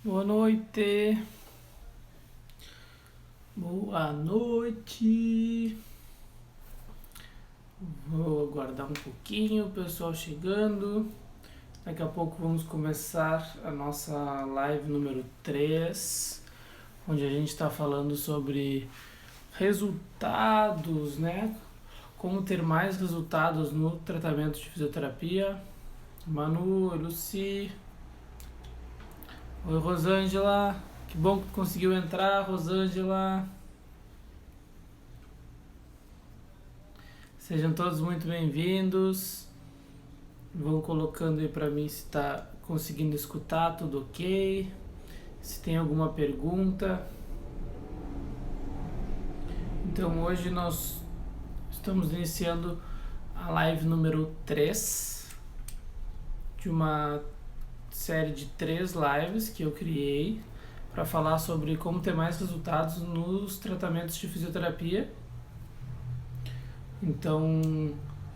Boa noite. Boa noite. Vou aguardar um pouquinho o pessoal chegando. Daqui a pouco vamos começar a nossa live número 3, onde a gente está falando sobre resultados, né? Como ter mais resultados no tratamento de fisioterapia. Manu, Luci. Oi, Rosângela. Que bom que tu conseguiu entrar, Rosângela. Sejam todos muito bem-vindos. Vão colocando aí pra mim se tá conseguindo escutar, tudo ok. Se tem alguma pergunta. Então hoje nós estamos iniciando a live número 3 de uma série de 3 lives que eu criei para falar sobre como ter mais resultados nos tratamentos de fisioterapia. Então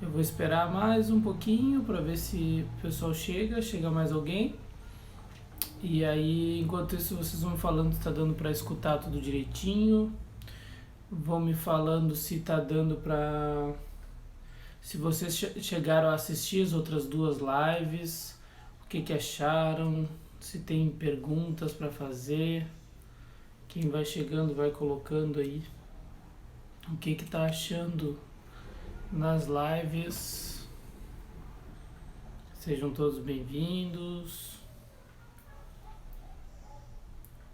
eu vou esperar mais um pouquinho para ver se o pessoal chega mais alguém. E aí, enquanto isso, vocês vão me falando se tá dando para escutar tudo direitinho. Vão me falando se tá dando para... Se vocês chegaram a assistir as outras 2 lives, o que acharam, se tem perguntas para fazer. Quem vai chegando vai colocando aí o que tá achando nas lives. Sejam todos bem-vindos.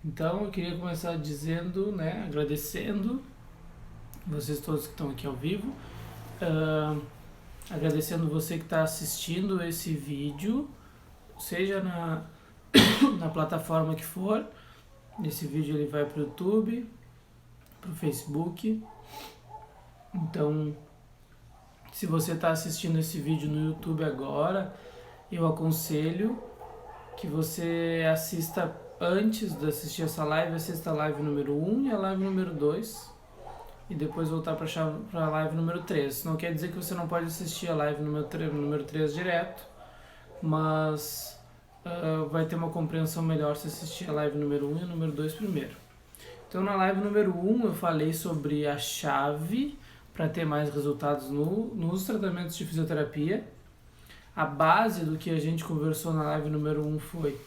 Então eu queria começar dizendo, né, agradecendo vocês todos que estão aqui ao vivo, agradecendo você que está assistindo esse vídeo, seja na plataforma que for. Esse vídeo ele vai para o YouTube, para o Facebook. Então, se você está assistindo esse vídeo no YouTube agora, eu aconselho que você assista, antes de assistir essa live, assista a live número 1 e a live número 2 e depois voltar para a live número 3. Não quer dizer que você não pode assistir a live número 3 direto, mas vai ter uma compreensão melhor se assistir a live número 1 e a número 2 primeiro. Então na live número 1 eu falei sobre a chave para ter mais resultados nos tratamentos de fisioterapia. A base do que a gente conversou na live número 1 foi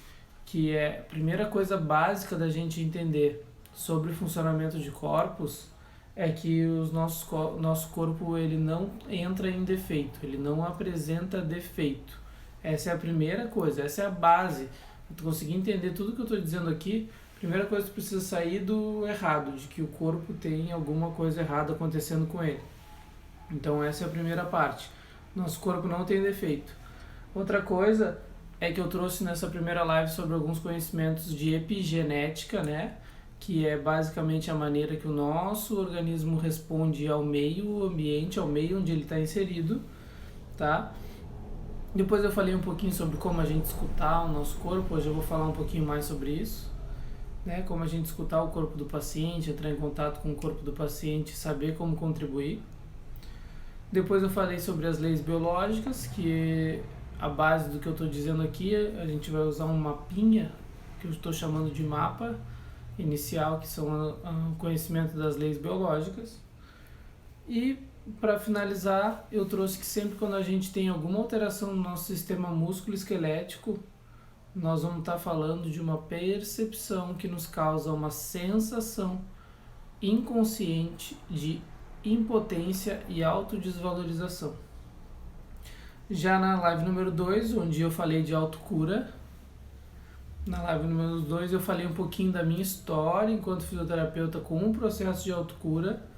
que a primeira coisa básica da gente entender sobre o funcionamento de corpos é que nosso corpo ele não entra em defeito, ele não apresenta defeito. Essa é a primeira coisa, essa é a base. Para tu conseguir entender tudo que eu estou dizendo aqui, a primeira coisa que tu precisa sair do errado, de que o corpo tem alguma coisa errada acontecendo com ele. Então essa é a primeira parte. Nosso corpo não tem defeito. Outra coisa é que eu trouxe nessa primeira live sobre alguns conhecimentos de epigenética, né? Que é basicamente a maneira que o nosso organismo responde ao meio ambiente, ao meio onde ele está inserido, tá? Depois eu falei um pouquinho sobre como a gente escutar o nosso corpo. Hoje eu vou falar um pouquinho mais sobre isso, né? Como a gente escutar o corpo do paciente, entrar em contato com o corpo do paciente, saber como contribuir. Depois eu falei sobre as leis biológicas, que a base do que eu estou dizendo aqui, a gente vai usar um mapinha, que eu estou chamando de mapa inicial, que são o conhecimento das leis biológicas. E para finalizar, eu trouxe que sempre quando a gente tem alguma alteração no nosso sistema músculo-esquelético, nós vamos estar falando de uma percepção que nos causa uma sensação inconsciente de impotência e autodesvalorização. Já na live número 2, onde eu falei de autocura, na live número 2 eu falei um pouquinho da minha história enquanto fisioterapeuta com um processo de autocura,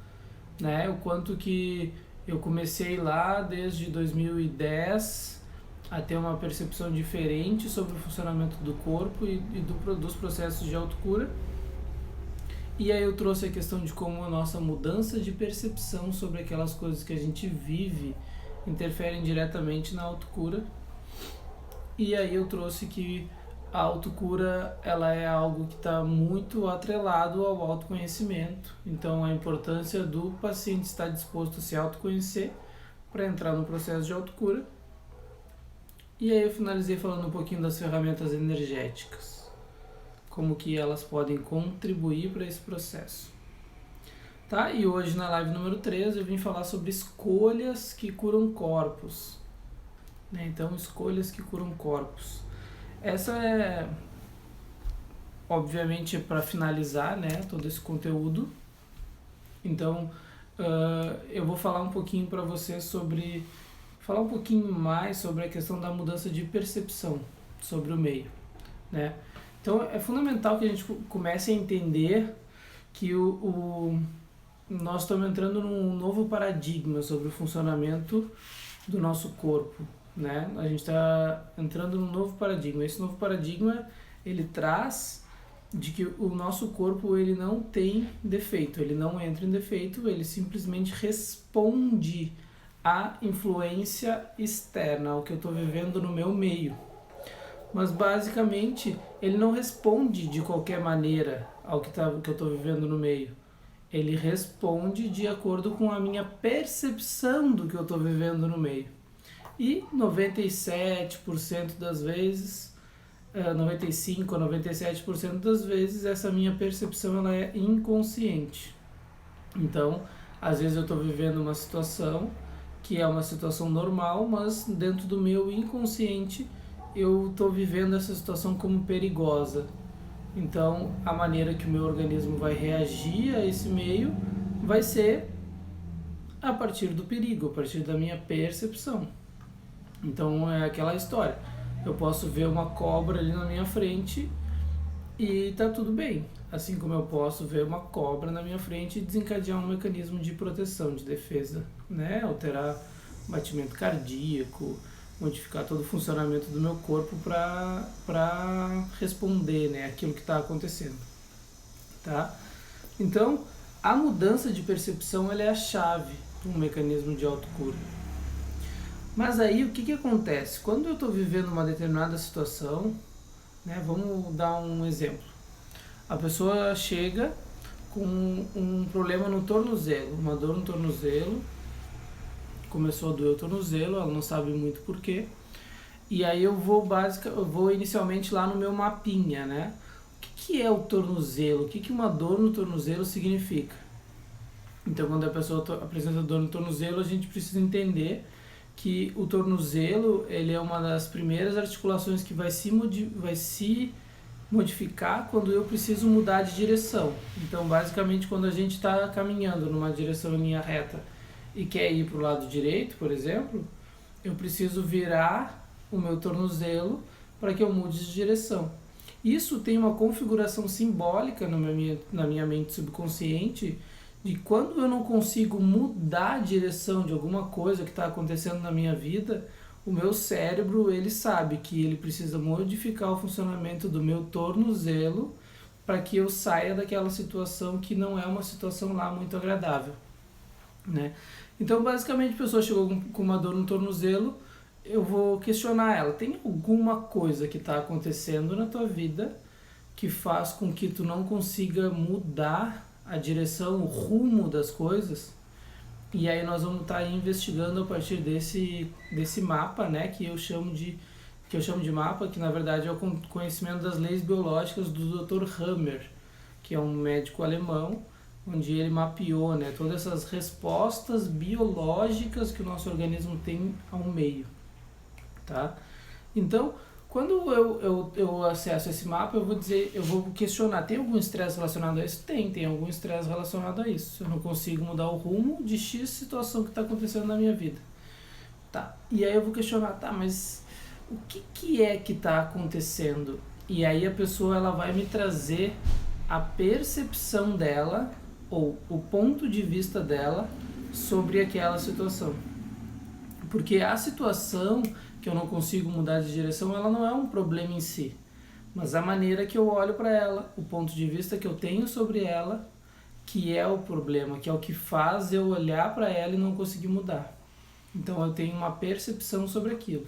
né? O quanto que eu comecei lá desde 2010 a ter uma percepção diferente sobre o funcionamento do corpo e dos processos de autocura. E aí eu trouxe a questão de como a nossa mudança de percepção sobre aquelas coisas que a gente vive interferem diretamente na autocura. E aí eu trouxe que a autocura ela é algo que está muito atrelado ao autoconhecimento. Então a importância do paciente estar disposto a se autoconhecer para entrar no processo de autocura. E aí eu finalizei falando um pouquinho das ferramentas energéticas. como que elas podem contribuir para esse processo. Tá? E hoje na live número 3 eu vim falar sobre escolhas que curam corpos. Né? Então, escolhas que curam corpos. Essa é, obviamente, para finalizar, né, todo esse conteúdo. Então, eu vou falar um pouquinho para você falar um pouquinho mais sobre a questão da mudança de percepção sobre o meio, né? Então, é fundamental que a gente comece a entender que nós estamos entrando num novo paradigma sobre o funcionamento do nosso corpo, né? A gente está entrando num novo paradigma. Esse novo paradigma, ele traz de que o nosso corpo, ele não tem defeito, ele não entra em defeito, ele simplesmente responde à influência externa, ao que eu estou vivendo no meu meio. Mas basicamente, ele não responde de qualquer maneira ao que eu estou vivendo no meio. Ele responde de acordo com a minha percepção do que eu estou vivendo no meio. E 97% das vezes, 95% a 97% das vezes, essa minha percepção ela é inconsciente. Então, às vezes eu estou vivendo uma situação que é uma situação normal, mas dentro do meu inconsciente eu estou vivendo essa situação como perigosa. Então, a maneira que o meu organismo vai reagir a esse meio vai ser a partir do perigo, a partir da minha percepção. Então, é aquela história. Eu posso ver uma cobra ali na minha frente e tá tudo bem. Assim como eu posso ver uma cobra na minha frente e desencadear um mecanismo de proteção, de defesa, né? Alterar o batimento cardíaco, modificar todo o funcionamento do meu corpo para responder, né, aquilo que está acontecendo, tá? Então, a mudança de percepção ela é a chave para um mecanismo de autocura. Mas aí, o que acontece? Quando eu estou vivendo uma determinada situação, né, vamos dar um exemplo. A pessoa chega com um problema no tornozelo, uma dor no tornozelo, começou a doer o tornozelo, ela não sabe muito porquê. E aí eu vou inicialmente lá no meu mapinha, né? O que é o tornozelo? O que uma dor no tornozelo significa? Então, quando a pessoa apresenta dor no tornozelo, a gente precisa entender que o tornozelo ele é uma das primeiras articulações que vai se modificar quando eu preciso mudar de direção. Então, basicamente, quando a gente está caminhando numa direção em linha reta e quer ir para o lado direito, por exemplo, eu preciso virar o meu tornozelo para que eu mude de direção. Isso tem uma configuração simbólica na minha mente subconsciente de quando eu não consigo mudar a direção de alguma coisa que está acontecendo na minha vida, o meu cérebro ele sabe que ele precisa modificar o funcionamento do meu tornozelo para que eu saia daquela situação que não é uma situação lá muito agradável, né? Então, basicamente, a pessoa chegou com uma dor no tornozelo, eu vou questionar ela. Tem alguma coisa que está acontecendo na tua vida que faz com que tu não consiga mudar a direção, o rumo das coisas? E aí nós vamos estar investigando a partir desse mapa, né, que eu chamo de mapa, que na verdade é o conhecimento das leis biológicas do Dr. Hammer, que é um médico alemão, onde ele mapeou, né, todas essas respostas biológicas que o nosso organismo tem ao meio, tá? Então, quando eu acesso esse mapa, eu vou questionar, tem algum estresse relacionado a isso? Tem algum estresse relacionado a isso. Eu não consigo mudar o rumo de X situação que está acontecendo na minha vida. Tá, e aí eu vou questionar, tá, mas o que é que está acontecendo? E aí a pessoa ela vai me trazer a percepção dela, ou o ponto de vista dela sobre aquela situação. Porque a situação que eu não consigo mudar de direção, ela não é um problema em si, mas a maneira que eu olho para ela, o ponto de vista que eu tenho sobre ela, que é o problema, que é o que faz eu olhar para ela e não conseguir mudar. Então eu tenho uma percepção sobre aquilo,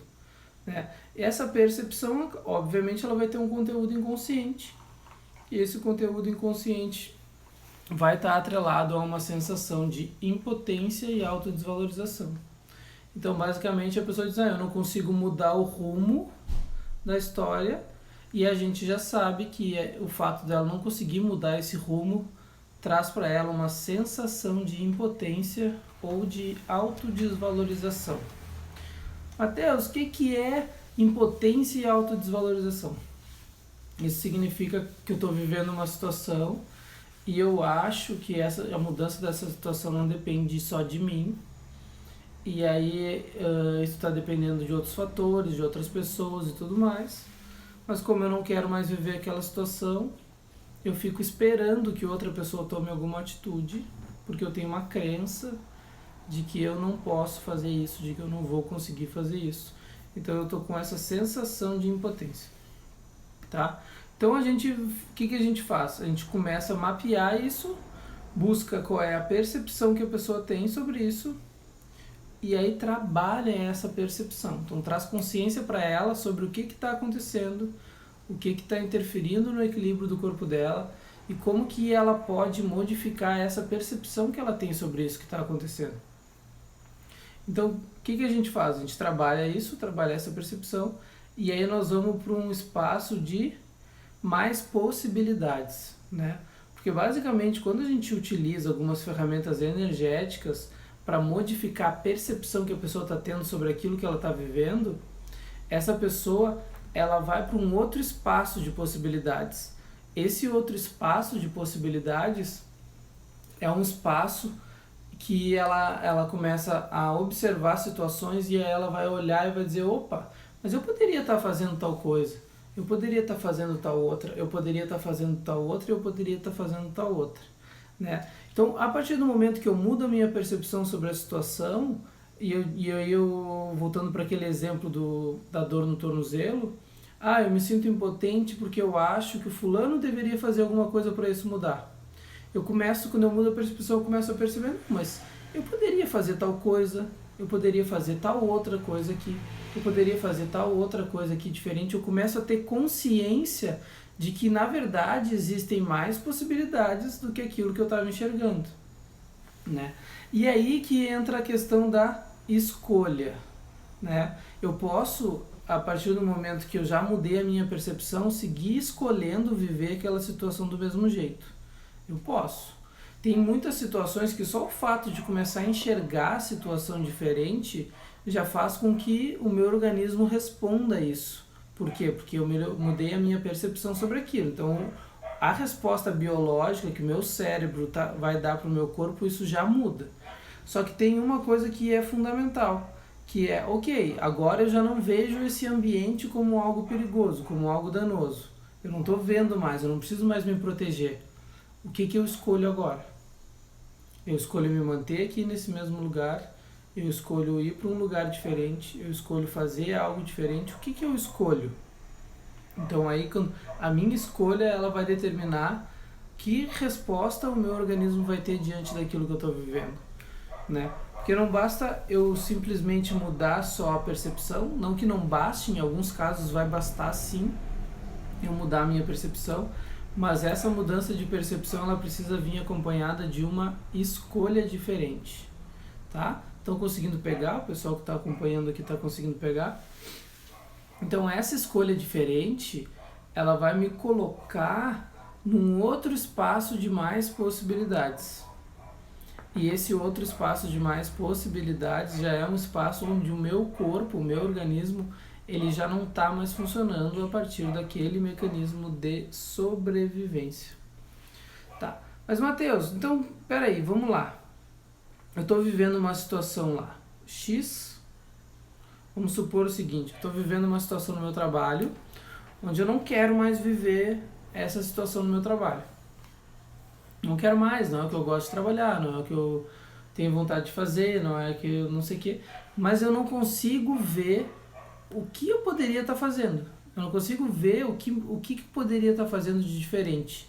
né? Essa percepção, obviamente, ela vai ter um conteúdo inconsciente, e esse conteúdo inconsciente vai estar atrelado a uma sensação de impotência e autodesvalorização. Então, basicamente, a pessoa diz, eu não consigo mudar o rumo da história, e a gente já sabe que o fato dela não conseguir mudar esse rumo traz para ela uma sensação de impotência ou de autodesvalorização. Mateus, o que é impotência e autodesvalorização? Isso significa que eu estou vivendo uma situação e eu acho que a mudança dessa situação não depende só de mim. E aí isso está dependendo de outros fatores, de outras pessoas e tudo mais. Mas como eu não quero mais viver aquela situação, eu fico esperando que outra pessoa tome alguma atitude, porque eu tenho uma crença de que eu não posso fazer isso, de que eu não vou conseguir fazer isso. Então eu estou com essa sensação de impotência, tá? Então o que a gente faz? A gente começa a mapear isso, busca qual é a percepção que a pessoa tem sobre isso, e aí trabalha essa percepção. Então traz consciência para ela sobre o que está acontecendo, o que está interferindo no equilíbrio do corpo dela e como que ela pode modificar essa percepção que ela tem sobre isso que está acontecendo. Então, o que a gente faz? A gente trabalha isso, trabalha essa percepção, e aí nós vamos para um espaço de mais possibilidades, né? Porque basicamente quando a gente utiliza algumas ferramentas energéticas para modificar a percepção que a pessoa está tendo sobre aquilo que ela está vivendo, essa pessoa ela vai para um outro espaço de possibilidades. Esse outro espaço de possibilidades é um espaço que ela começa a observar situações e aí ela vai olhar e vai dizer, opa, mas eu poderia estar fazendo tal coisa, eu poderia estar fazendo tal outra, eu poderia estar fazendo tal outra, eu poderia estar fazendo tal outra, né? Então, a partir do momento que eu mudo a minha percepção sobre a situação, e eu voltando para aquele exemplo da dor no tornozelo, eu me sinto impotente porque eu acho que o fulano deveria fazer alguma coisa para isso mudar. Quando eu mudo a percepção, eu começo a perceber, mas eu poderia fazer tal coisa, eu poderia fazer tal outra coisa aqui, eu poderia fazer tal outra coisa aqui diferente. Eu começo a ter consciência de que, na verdade, existem mais possibilidades do que aquilo que eu estava enxergando, né? E aí que entra a questão da escolha, né? Eu posso, a partir do momento que eu já mudei a minha percepção, seguir escolhendo viver aquela situação do mesmo jeito. Eu posso. Tem muitas situações que só o fato de começar a enxergar a situação diferente já faz com que o meu organismo responda a isso. Por quê? Porque eu mudei a minha percepção sobre aquilo. Então, a resposta biológica que o meu cérebro vai dar para o meu corpo, isso já muda. Só que tem uma coisa que é fundamental, que é, ok, agora eu já não vejo esse ambiente como algo perigoso, como algo danoso. Eu não estou vendo mais, eu não preciso mais me proteger. O que eu escolho agora? Eu escolho me manter aqui nesse mesmo lugar, eu escolho ir para um lugar diferente, eu escolho fazer algo diferente. O que eu escolho? Então aí a minha escolha ela vai determinar que resposta o meu organismo vai ter diante daquilo que eu estou vivendo, né? Porque não basta eu simplesmente mudar só a percepção, não que não baste, em alguns casos vai bastar sim eu mudar a minha percepção, mas essa mudança de percepção ela precisa vir acompanhada de uma escolha diferente, tá? Estão conseguindo pegar? O pessoal que está acompanhando aqui está conseguindo pegar? Então essa escolha diferente, ela vai me colocar num outro espaço de mais possibilidades. E esse outro espaço de mais possibilidades já é um espaço onde o meu corpo, o meu organismo, ele já não está mais funcionando a partir daquele mecanismo de sobrevivência. Tá, mas Mateus, então, peraí, vamos lá. Eu estou vivendo uma situação lá, X, vamos supor o seguinte, estou vivendo uma situação no meu trabalho, onde eu não quero mais viver essa situação no meu trabalho. Não quero mais, não é o que eu gosto de trabalhar, não é o que eu tenho vontade de fazer, não é o que eu não sei o que, mas eu não consigo ver o que eu poderia estar fazendo. Eu não consigo ver o que poderia estar fazendo de diferente,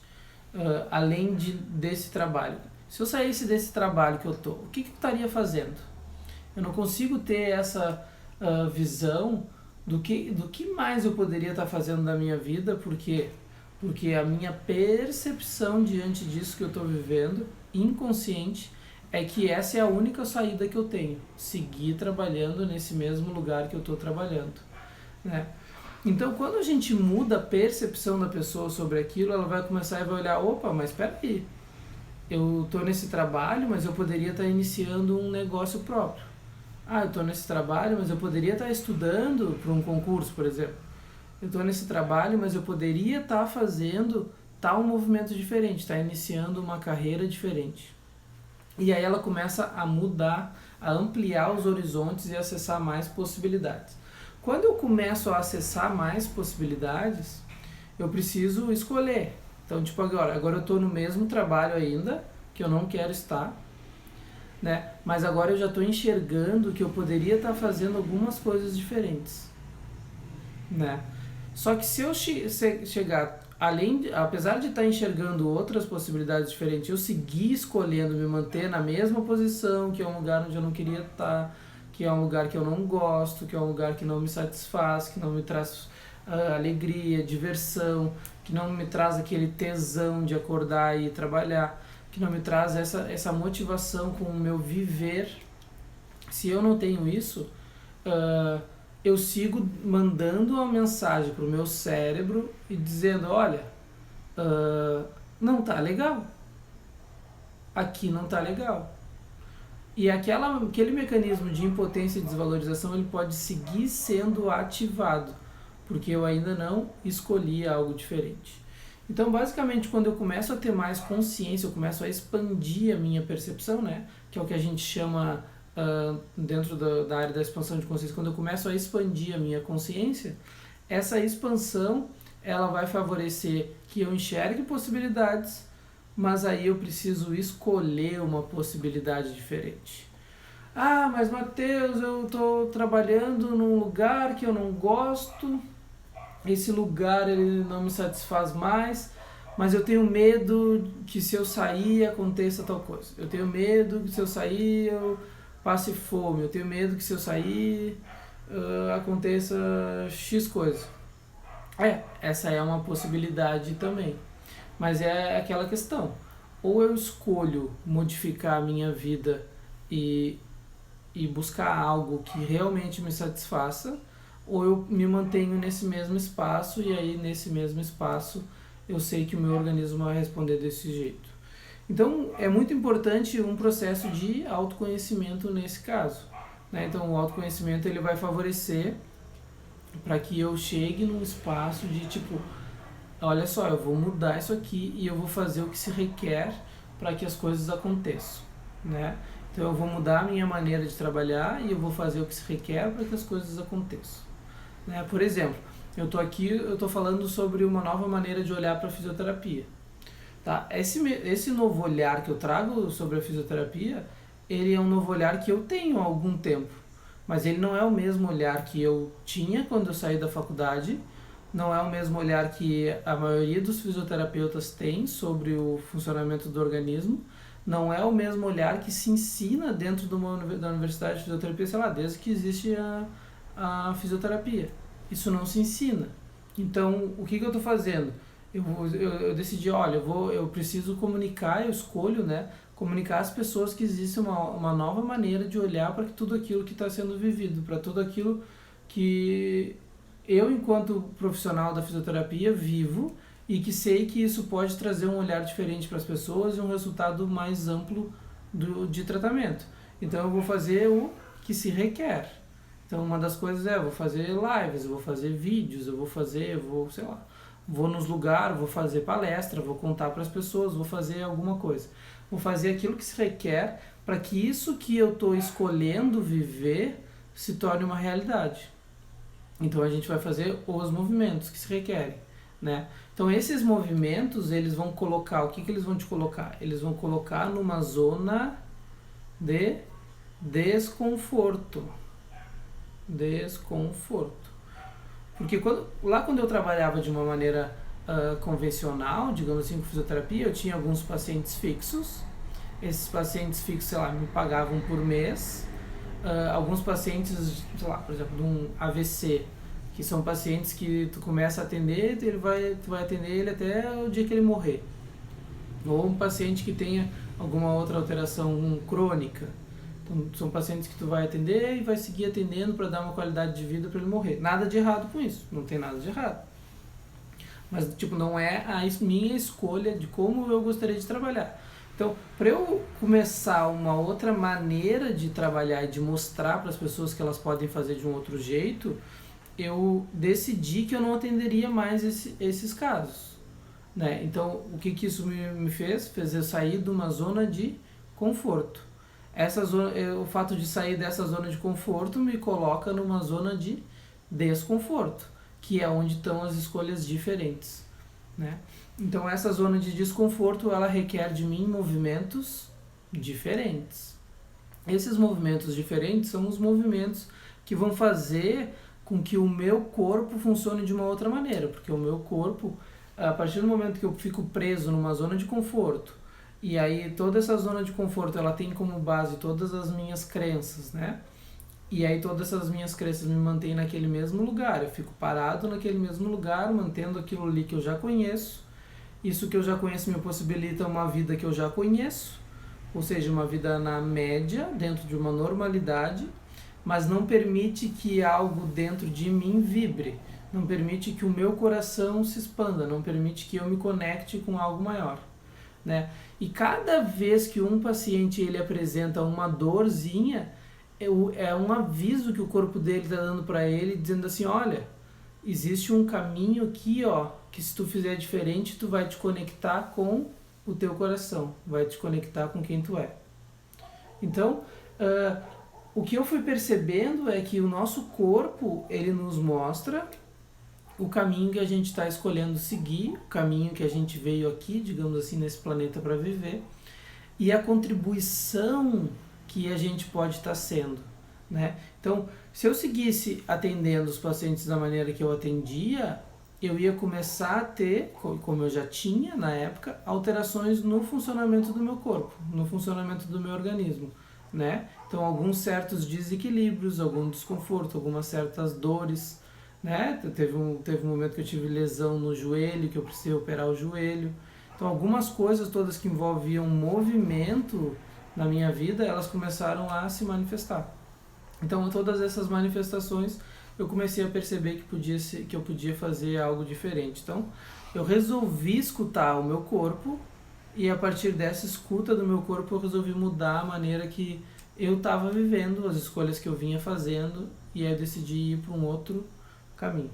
além desse trabalho. Se eu saísse desse trabalho que eu estou, o que eu estaria fazendo? Eu não consigo ter essa visão do que mais eu poderia estar fazendo da minha vida, porque a minha percepção diante disso que eu estou vivendo, inconsciente, é que essa é a única saída que eu tenho, seguir trabalhando nesse mesmo lugar que eu estou trabalhando, né? Então, quando a gente muda a percepção da pessoa sobre aquilo, ela vai começar e vai olhar, opa, mas espera aí, eu estou nesse trabalho, mas eu poderia estar iniciando um negócio próprio. Ah, eu estou nesse trabalho, mas eu poderia estar estudando para um concurso, por exemplo. Eu estou nesse trabalho, mas eu poderia estar fazendo tal movimento diferente, estar iniciando uma carreira diferente. E aí ela começa a mudar, a ampliar os horizontes e acessar mais possibilidades. Quando eu começo a acessar mais possibilidades, eu preciso escolher. Então, tipo, agora eu estou no mesmo trabalho ainda, que eu não quero estar, né? Mas agora eu já estou enxergando que eu poderia estar fazendo algumas coisas diferentes, né? Só que se eu chegar, apesar de estar enxergando outras possibilidades diferentes, eu seguir escolhendo me manter na mesma posição, que é um lugar onde eu não queria estar, que é um lugar que eu não gosto, que é um lugar que não me satisfaz, que não me traz alegria, diversão, que não me traz aquele tesão de acordar e trabalhar, que não me traz essa motivação com o meu viver. Se eu não tenho isso, eu sigo mandando uma mensagem pro meu cérebro e dizendo, olha, não tá legal. Aqui não tá legal. E aquele mecanismo de impotência e desvalorização, ele pode seguir sendo ativado, porque eu ainda não escolhi algo diferente. Então, basicamente, quando eu começo a ter mais consciência, eu começo a expandir a minha percepção, né? Que é o que a gente chama, dentro da área da expansão de consciência, quando eu começo a expandir a minha consciência, essa expansão, ela vai favorecer que eu enxergue possibilidades, mas aí eu preciso escolher uma possibilidade diferente. Ah, mas Matheus, eu estou trabalhando num lugar que eu não gosto, esse lugar ele não me satisfaz mais, mas eu tenho medo que se eu sair aconteça tal coisa. Eu tenho medo que se eu sair eu passe fome. Eu tenho medo que se eu sair aconteça X coisa. Essa é uma possibilidade também. Mas é aquela questão. Ou eu escolho modificar a minha vida e buscar algo que realmente me satisfaça, ou eu me mantenho nesse mesmo espaço e aí nesse mesmo espaço eu sei que o meu organismo vai responder desse jeito. Então é muito importante um processo de autoconhecimento nesse caso, né? Então o autoconhecimento ele vai favorecer para que eu chegue num espaço de tipo, olha só, eu vou mudar isso aqui e eu vou fazer o que se requer para que as coisas aconteçam, né? Então eu vou mudar a minha maneira de trabalhar e eu vou fazer o que se requer para que as coisas aconteçam. Né? Por exemplo, eu estou falando sobre uma nova maneira de olhar para a fisioterapia. Tá? Esse novo olhar que eu trago sobre a fisioterapia, ele é um novo olhar que eu tenho há algum tempo, mas ele não é o mesmo olhar que eu tinha quando eu saí da faculdade, não é o mesmo olhar que a maioria dos fisioterapeutas tem sobre o funcionamento do organismo, não é o mesmo olhar que se ensina dentro da Universidade de Fisioterapia, sei lá, desde que existe a fisioterapia. Isso não se ensina. Então, o que eu estou fazendo? Eu decidi, olha, eu preciso comunicar, eu escolho, né, comunicar às pessoas que existe uma nova maneira de olhar para tudo aquilo que está sendo vivido, para tudo aquilo que eu, enquanto profissional da fisioterapia, vivo e que sei que isso pode trazer um olhar diferente para as pessoas e um resultado mais amplo de tratamento. Então, eu vou fazer o que se requer. Então, uma das coisas eu vou fazer lives, eu vou fazer vídeos, vou nos lugares, vou fazer palestra, vou contar para as pessoas, vou fazer alguma coisa. Vou fazer aquilo que se requer para que isso que eu estou escolhendo viver se torne uma realidade. Então, a gente vai fazer os movimentos que se requerem, né? Então, esses movimentos, eles vão colocar, o que eles vão te colocar? Eles vão colocar numa zona de desconforto. Porque quando eu trabalhava de uma maneira convencional, digamos assim, com fisioterapia, eu tinha alguns pacientes fixos. Esses pacientes fixos, sei lá, me pagavam por mês. Alguns pacientes, sei lá, por exemplo, de um AVC, que são pacientes que tu começa a atender, tu vai atender ele até o dia que ele morrer. Ou um paciente que tenha alguma outra alteração crônica. Então, são pacientes que tu vai atender e vai seguir atendendo para dar uma qualidade de vida para ele morrer. Nada de errado com isso, não tem nada de errado. Mas, tipo, não é a minha escolha de como eu gostaria de trabalhar. Então, para eu começar uma outra maneira de trabalhar e de mostrar para as pessoas que elas podem fazer de um outro jeito, eu decidi que eu não atenderia mais esses casos, né? Então, o que isso me fez? Fez eu sair de uma zona de conforto. O fato de sair dessa zona de conforto me coloca numa zona de desconforto, que é onde estão as escolhas diferentes, né? Então essa zona de desconforto, ela requer de mim movimentos diferentes. Esses movimentos diferentes são os movimentos que vão fazer com que o meu corpo funcione de uma outra maneira, porque o meu corpo, a partir do momento que eu fico preso numa zona de conforto, e aí toda essa zona de conforto, ela tem como base todas as minhas crenças, né? E aí todas essas minhas crenças me mantêm naquele mesmo lugar, eu fico parado naquele mesmo lugar, mantendo aquilo ali que eu já conheço. Isso que eu já conheço me possibilita uma vida que eu já conheço, ou seja, uma vida na média, dentro de uma normalidade, mas não permite que algo dentro de mim vibre, não permite que o meu coração se expanda, não permite que eu me conecte com algo maior, né? E cada vez que um paciente ele apresenta uma dorzinha, é um aviso que o corpo dele está dando para ele, dizendo assim, olha, existe um caminho aqui, ó, que se tu fizer diferente, tu vai te conectar com o teu coração, vai te conectar com quem tu é. Então, o que eu fui percebendo é que o nosso corpo, ele nos mostra o caminho que a gente está escolhendo seguir, o caminho que a gente veio aqui, digamos assim, nesse planeta para viver, e a contribuição que a gente pode estar sendo, né? Então, se eu seguisse atendendo os pacientes da maneira que eu atendia, eu ia começar a ter, como eu já tinha na época, alterações no funcionamento do meu corpo, no funcionamento do meu organismo, né? Então, alguns certos desequilíbrios, algum desconforto, algumas certas dores, né? Teve um momento que eu tive lesão no joelho, que eu precisei operar o joelho. Então, algumas coisas todas que envolviam movimento na minha vida, elas começaram a se manifestar. Então, todas essas manifestações, eu comecei a perceber que eu podia fazer algo diferente. Então, eu resolvi escutar o meu corpo e a partir dessa escuta do meu corpo eu resolvi mudar a maneira que eu estava vivendo, as escolhas que eu vinha fazendo, e aí eu decidi ir para um outro caminho,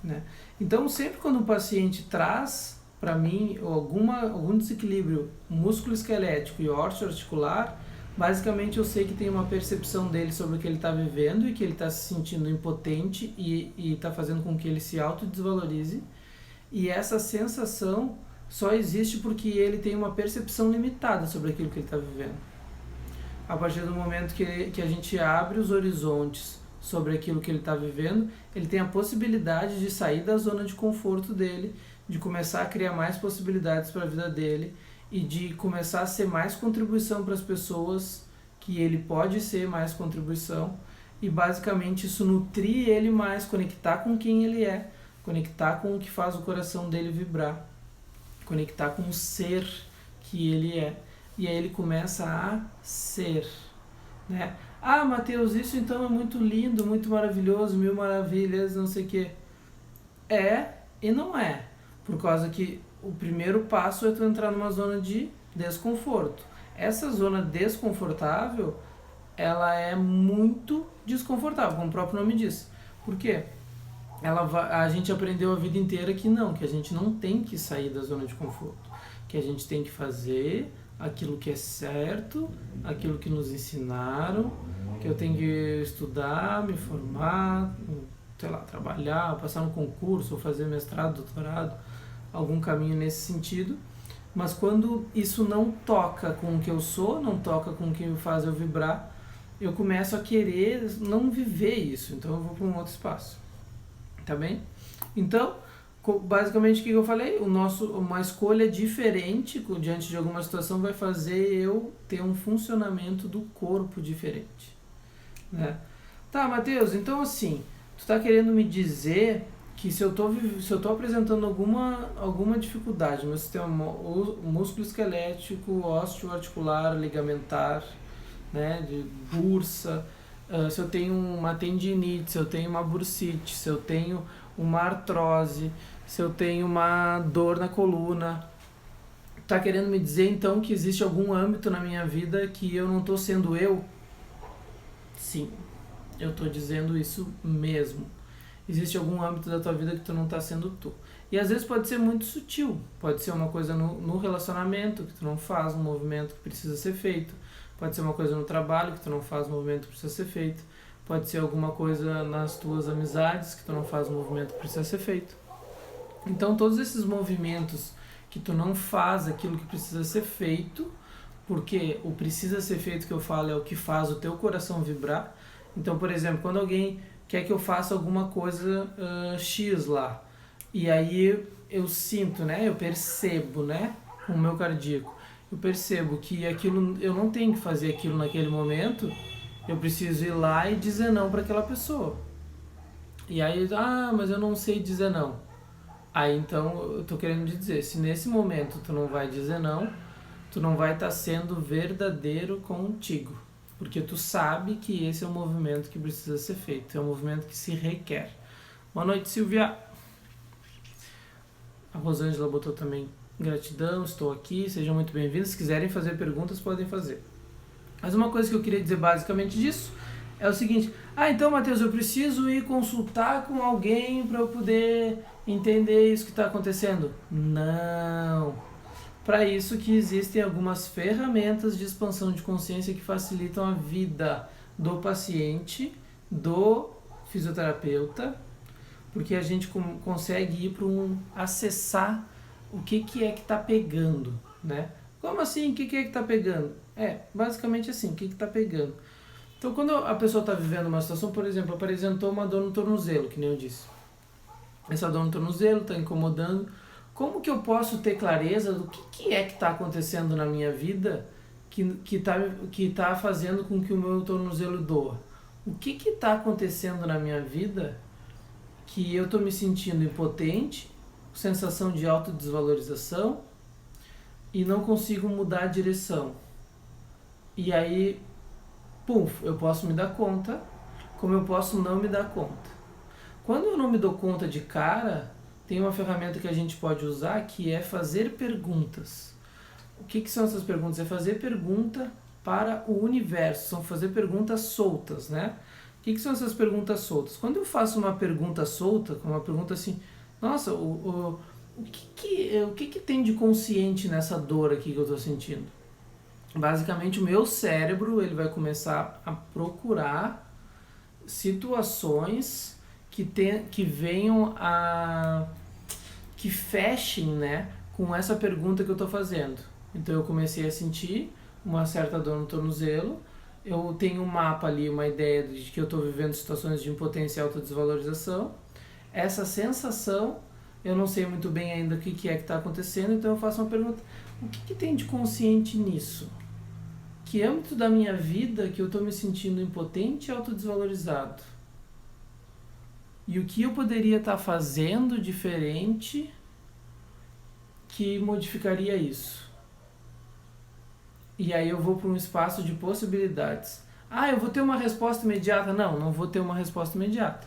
né? Então, sempre quando o paciente traz para mim algum desequilíbrio músculo-esquelético e osteoarticular, basicamente eu sei que tem uma percepção dele sobre o que ele está vivendo e que ele está se sentindo impotente e está fazendo com que ele se autodesvalorize. E essa sensação só existe porque ele tem uma percepção limitada sobre aquilo que ele está vivendo. A partir do momento que a gente abre os horizontes sobre aquilo que ele está vivendo, ele tem a possibilidade de sair da zona de conforto dele, de começar a criar mais possibilidades para a vida dele e de começar a ser mais contribuição para as pessoas, que ele pode ser mais contribuição, e basicamente isso nutrir ele mais, conectar com quem ele é, conectar com o que faz o coração dele vibrar, conectar com o ser que ele é, e aí ele começa a ser, né? Ah, Matheus, isso então é muito lindo, muito maravilhoso, mil maravilhas, não sei o quê. É e não é, por causa que o primeiro passo é tu entrar numa zona de desconforto. Essa zona desconfortável, ela é muito desconfortável, como o próprio nome diz. Por quê? A gente aprendeu a vida inteira que não, que a gente não tem que sair da zona de conforto, que a gente tem que fazer aquilo que é certo, aquilo que nos ensinaram, que eu tenho que estudar, me formar, sei lá, trabalhar, passar no concurso, ou fazer mestrado, doutorado, algum caminho nesse sentido. Mas quando isso não toca com o que eu sou, não toca com o que me faz eu vibrar, eu começo a querer não viver isso, então eu vou para um outro espaço, tá bem? Então, basicamente o que eu falei, uma escolha diferente diante de alguma situação vai fazer eu ter um funcionamento do corpo diferente, né? Tá, Matheus, então assim, tu está querendo me dizer que se eu tô apresentando alguma dificuldade no meu sistema músculo-esquelético, osteoarticular, ligamentar, né, de bursa, se eu tenho uma tendinite, se eu tenho uma bursite, se eu tenho uma artrose, se eu tenho uma dor na coluna. Tá querendo me dizer então que existe algum âmbito na minha vida que eu não estou sendo eu? Sim, eu estou dizendo isso mesmo. Existe algum âmbito da tua vida que tu não está sendo tu. E às vezes pode ser muito sutil, pode ser uma coisa no relacionamento que tu não faz um movimento que precisa ser feito, pode ser uma coisa no trabalho que tu não faz um movimento que precisa ser feito, pode ser alguma coisa nas tuas amizades que tu não faz um movimento que precisa ser feito. Então todos esses movimentos que tu não faz aquilo que precisa ser feito, porque o precisa ser feito que eu falo é o que faz o teu coração vibrar. Então, por exemplo, quando alguém quer que eu faça alguma coisa X lá, e aí eu sinto, né, eu percebo, né, com o meu cardíaco, eu percebo que aquilo, eu não tenho que fazer aquilo naquele momento, eu preciso ir lá e dizer não para aquela pessoa. E aí, mas eu não sei dizer não. Aí então eu tô querendo dizer, se nesse momento tu não vai dizer não, tu não vai estar sendo verdadeiro contigo. Porque tu sabe que esse é um movimento que precisa ser feito, é um movimento que se requer. Boa noite, Silvia. A Rosângela botou também gratidão, estou aqui, sejam muito bem-vindos. Se quiserem fazer perguntas, podem fazer. Mas uma coisa que eu queria dizer basicamente disso é o seguinte: então, Matheus, eu preciso ir consultar com alguém para eu poder entender isso que está acontecendo. Não. Para isso que existem algumas ferramentas de expansão de consciência que facilitam a vida do paciente, do fisioterapeuta, porque a gente consegue ir para acessar o que é que está pegando, né? Como assim? O que é que está pegando? Basicamente assim, o que está pegando? Então, quando a pessoa está vivendo uma situação, por exemplo, apresentou uma dor no tornozelo, que nem eu disse. Essa dor no tornozelo está incomodando. Como que eu posso ter clareza do que é que está acontecendo na minha vida que tá fazendo com que o meu tornozelo doa? O que está acontecendo na minha vida que eu estou me sentindo impotente, sensação de autodesvalorização e não consigo mudar a direção? E aí, eu posso me dar conta, como eu posso não me dar conta. Quando eu não me dou conta de cara, tem uma ferramenta que a gente pode usar que é fazer perguntas. O que são essas perguntas? É fazer pergunta para o universo, são fazer perguntas soltas, né? O que são essas perguntas soltas? Quando eu faço uma pergunta solta, uma pergunta assim, nossa, o que tem de consciente nessa dor aqui que eu estou sentindo? Basicamente, o meu cérebro ele vai começar a procurar situações que venham que fechem, né, com essa pergunta que eu estou fazendo. Então eu comecei a sentir uma certa dor no tornozelo, eu tenho um mapa ali, uma ideia de que eu estou vivendo situações de impotência e autodesvalorização. Essa sensação, eu não sei muito bem ainda o que é que está acontecendo, então eu faço uma pergunta: o que tem de consciente nisso? Que âmbito da minha vida que eu estou me sentindo impotente e autodesvalorizado? E o que eu poderia estar fazendo diferente que modificaria isso? E aí eu vou para um espaço de possibilidades. Eu vou ter uma resposta imediata? Não vou ter uma resposta imediata.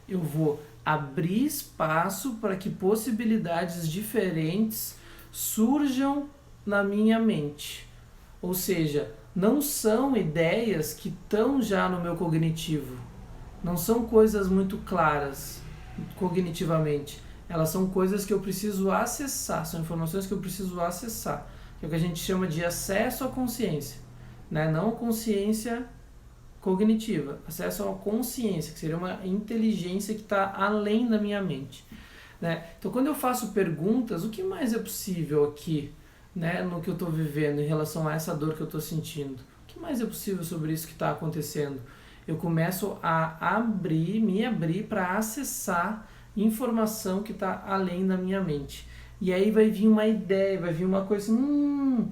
Eu vou abrir espaço para que possibilidades diferentes surjam na minha mente. Ou seja, não são ideias que estão já no meu cognitivo. Não são coisas muito claras cognitivamente. Elas são coisas que eu preciso acessar, são informações que eu preciso acessar. Que é o que a gente chama de acesso à consciência, né? Não consciência cognitiva, acesso à consciência, que seria uma inteligência que está além da minha mente, né? Então, quando eu faço perguntas, o que mais é possível aqui, né, no que eu estou vivendo em relação a essa dor que eu estou sentindo? O que mais é possível sobre isso que está acontecendo? Eu começo a me abrir para acessar informação que está além da minha mente. E aí vai vir uma ideia, vai vir uma coisa assim,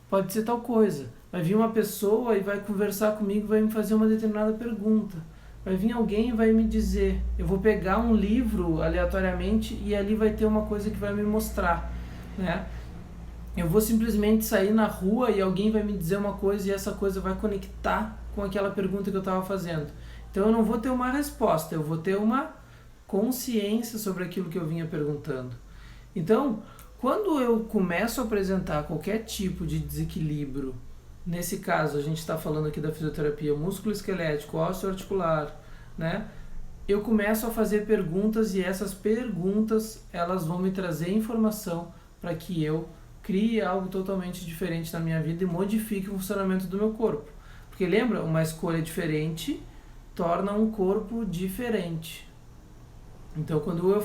pode ser tal coisa. Vai vir uma pessoa e vai conversar comigo, vai me fazer uma determinada pergunta. Vai vir alguém e vai me dizer. Eu vou pegar um livro aleatoriamente e ali vai ter uma coisa que vai me mostrar, né? Eu vou simplesmente sair na rua e alguém vai me dizer uma coisa e essa coisa vai conectar com aquela pergunta que eu estava fazendo. Então eu não vou ter uma resposta, eu vou ter uma consciência sobre aquilo que eu vinha perguntando. Então, quando eu começo a apresentar qualquer tipo de desequilíbrio, nesse caso a gente está falando aqui da fisioterapia músculo-esquelético, osteoarticular, né? Eu começo a fazer perguntas e essas perguntas elas vão me trazer informação para que eu crie algo totalmente diferente na minha vida e modifique o funcionamento do meu corpo. Porque lembra, uma escolha diferente torna um corpo diferente. Então, quando eu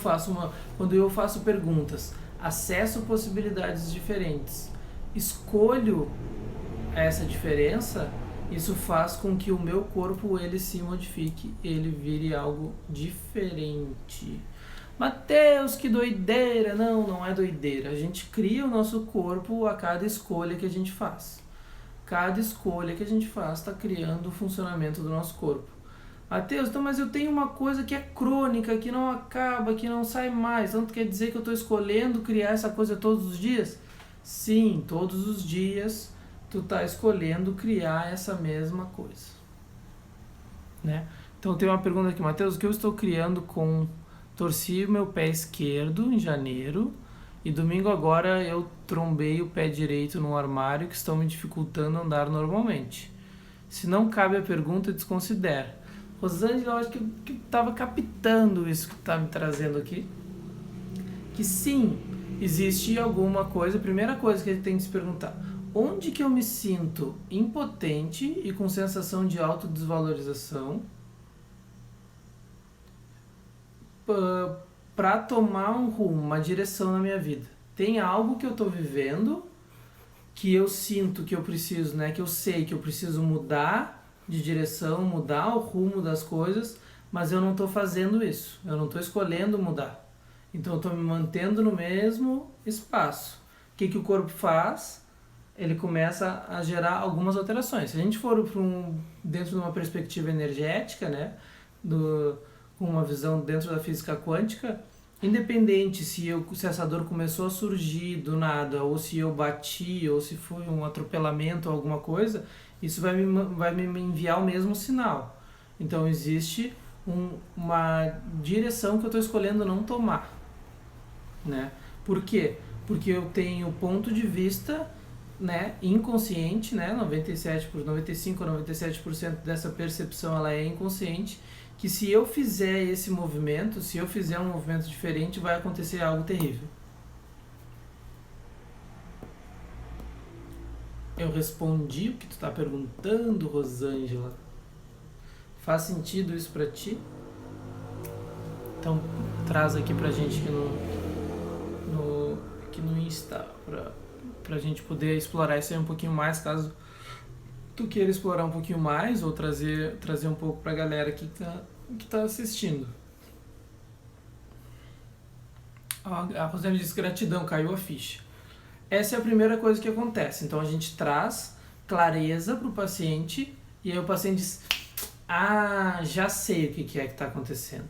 faço perguntas, acesso possibilidades diferentes, escolho essa diferença, isso faz com que o meu corpo ele se modifique, ele vire algo diferente. Mateus, que doideira! Não, não é doideira. A gente cria o nosso corpo a cada escolha que a gente faz. Cada escolha que a gente faz está criando o funcionamento do nosso corpo. Mateus, então, mas eu tenho uma coisa que é crônica, que não acaba, que não sai mais. Então, quer dizer que eu estou escolhendo criar essa coisa todos os dias? Sim, todos os dias tu está escolhendo criar essa mesma coisa. Né? Então, tem uma pergunta aqui, Mateus, o que eu estou criando com... Torci o meu pé esquerdo em janeiro e domingo agora eu trombei o pé direito no armário que estão me dificultando andar normalmente. Se não cabe a pergunta, desconsidera. Rosângela, eu acho que estava captando isso que está me trazendo aqui. Que sim, existe alguma coisa, a primeira coisa que a gente tem que se perguntar, onde que eu me sinto impotente e com sensação de autodesvalorização para tomar um rumo, uma direção na minha vida? Tem algo que eu estou vivendo que eu sinto que eu preciso, né, que eu sei que eu preciso mudar de direção, mudar o rumo das coisas, mas eu não estou fazendo isso, eu não estou escolhendo mudar. Então eu estou me mantendo no mesmo espaço. O que o corpo faz? Ele começa a gerar algumas alterações. Se a gente for dentro de uma perspectiva energética, né, com uma visão dentro da física quântica, independente se essa dor começou a surgir do nada, ou se eu bati, ou se foi um atropelamento ou alguma coisa, isso vai me enviar o mesmo sinal. Então existe uma direção que eu estou escolhendo não tomar. Né? Por quê? Porque eu tenho ponto de vista, né, inconsciente, né, 95 a 97% dessa percepção ela é inconsciente, que se eu fizer esse movimento, se eu fizer um movimento diferente, vai acontecer algo terrível. Eu respondi o que tu está perguntando, Rosângela. Faz sentido isso para ti? Então traz aqui pra gente aqui no Insta pra gente poder explorar isso aí um pouquinho mais, caso tu queira explorar um pouquinho mais ou trazer um pouco pra galera que tá assistindo. A Rosane disse gratidão, caiu a ficha. Essa é a primeira coisa que acontece. Então a gente traz clareza pro paciente e aí o paciente diz, já sei o que é que está acontecendo.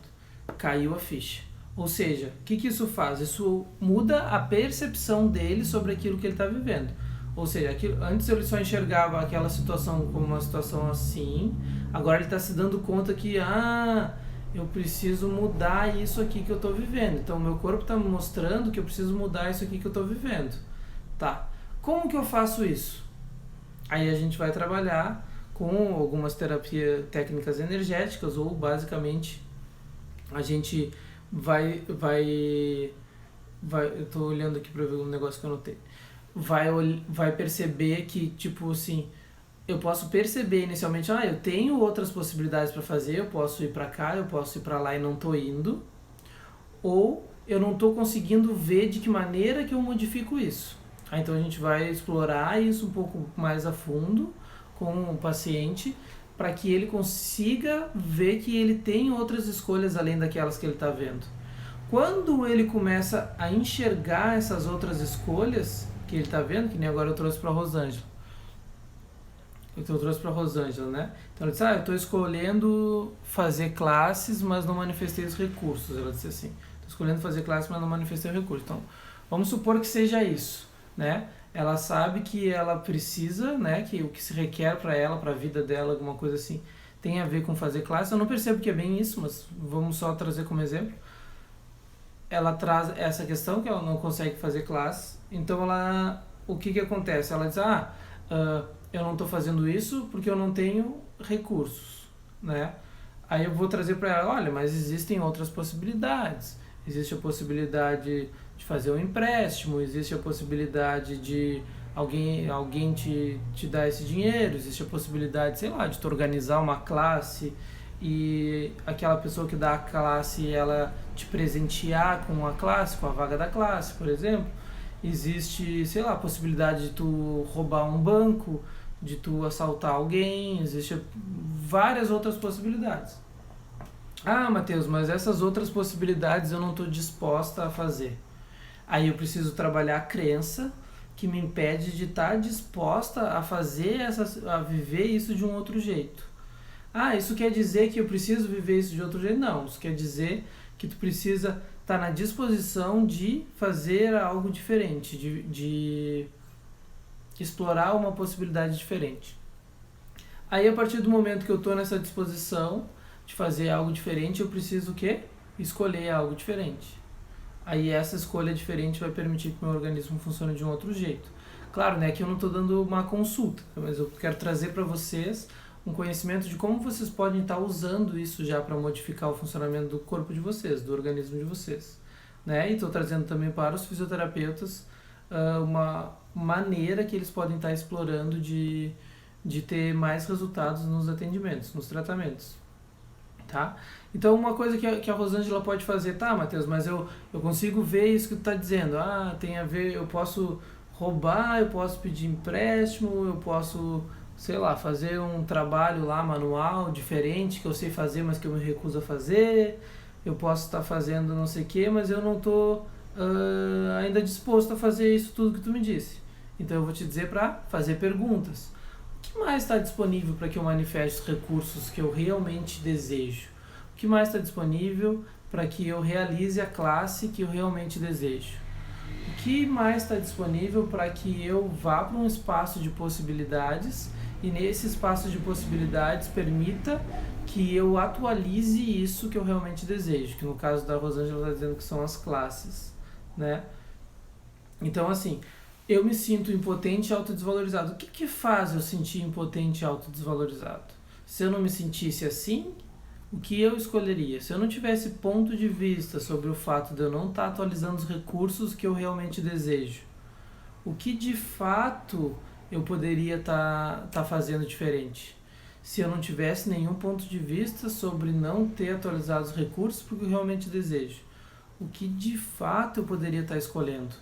Caiu a ficha. Ou seja, o que isso faz? Isso muda a percepção dele sobre aquilo que ele está vivendo. Ou seja, antes ele só enxergava aquela situação como uma situação assim, agora ele está se dando conta que eu preciso mudar isso aqui que eu estou vivendo. Então o meu corpo está me mostrando que eu preciso mudar isso aqui que eu estou vivendo. Tá. Como que eu faço isso? Aí a gente vai trabalhar com algumas técnicas energéticas, ou basicamente a gente vai eu tô olhando aqui para ver um negócio que eu anotei. Vai perceber que, tipo assim, eu posso perceber inicialmente, eu tenho outras possibilidades para fazer, eu posso ir para cá, eu posso ir para lá e não tô indo, ou eu não tô conseguindo ver de que maneira que eu modifico isso. Então a gente vai explorar isso um pouco mais a fundo com o paciente, para que ele consiga ver que ele tem outras escolhas além daquelas que ele está vendo. Quando ele começa a enxergar essas outras escolhas que ele está vendo, que nem agora eu trouxe para a Rosângela. Né? Então ela disse, eu estou escolhendo fazer classes, mas não manifestei os recursos. Ela disse assim, estou escolhendo fazer classes, mas não manifestei os recursos. Então, vamos supor que seja isso. né? Ela sabe que ela precisa, né? Que o que se requer para ela, para a vida dela, alguma coisa assim, tem a ver com fazer classe. Eu não percebo que é bem isso, mas vamos só trazer como exemplo. Ela traz essa questão que ela não consegue fazer classe, então o que acontece? Ela diz, eu não estou fazendo isso porque eu não tenho recursos, né? Aí eu vou trazer para ela, olha, mas existem outras possibilidades. Existe a possibilidade de fazer um empréstimo, existe a possibilidade de alguém te dar esse dinheiro, existe a possibilidade, sei lá, de tu organizar uma classe e aquela pessoa que dá a classe, ela te presentear com a classe, com a vaga da classe, por exemplo. Existe, sei lá, a possibilidade de tu roubar um banco, de tu assaltar alguém, existe várias outras possibilidades. Ah, Matheus, mas essas outras possibilidades eu não estou disposta a fazer. Aí eu preciso trabalhar a crença que me impede de estar disposta a fazer a viver isso de um outro jeito. Ah, isso quer dizer que eu preciso viver isso de outro jeito? Não, isso quer dizer que tu precisa estar na disposição de fazer algo diferente, de explorar uma possibilidade diferente. Aí, a partir do momento que eu estou nessa disposição de fazer algo diferente, eu preciso o quê? Escolher algo diferente. Aí essa escolha diferente vai permitir que o meu organismo funcione de um outro jeito. Claro, né, que eu não estou dando uma consulta, mas eu quero trazer para vocês um conhecimento de como vocês podem estar usando isso já para modificar o funcionamento do corpo de vocês, do organismo de vocês, né? E estou trazendo também para os fisioterapeutas uma maneira que eles podem estar explorando de ter mais resultados nos atendimentos, nos tratamentos, tá? Então, uma coisa que a Rosângela pode fazer, tá, Matheus, mas eu consigo ver isso que tu está dizendo, tem a ver, eu posso roubar, eu posso pedir empréstimo, eu posso, sei lá, fazer um trabalho lá manual diferente que eu sei fazer, mas que eu me recuso a fazer. Eu posso estar fazendo não sei o que, mas eu não estou ainda disposto a fazer isso tudo que tu me disse. Então eu vou te dizer para fazer perguntas. O que mais está disponível para que eu manifeste os recursos que eu realmente desejo? O que mais está disponível para que eu realize a classe que eu realmente desejo? O que mais está disponível para que eu vá para um espaço de possibilidades e nesse espaço de possibilidades permita que eu atualize isso que eu realmente desejo, que no caso da Rosângela está dizendo que são as classes, né? Então, assim, eu me sinto impotente e autodesvalorizado. O que faz eu sentir impotente e autodesvalorizado? Se eu não me sentisse assim, o que eu escolheria? Se eu não tivesse ponto de vista sobre o fato de eu não estar atualizando os recursos que eu realmente desejo, o que de fato eu poderia estar fazendo diferente? Se eu não tivesse nenhum ponto de vista sobre não ter atualizado os recursos porque eu realmente desejo, o que de fato eu poderia estar escolhendo?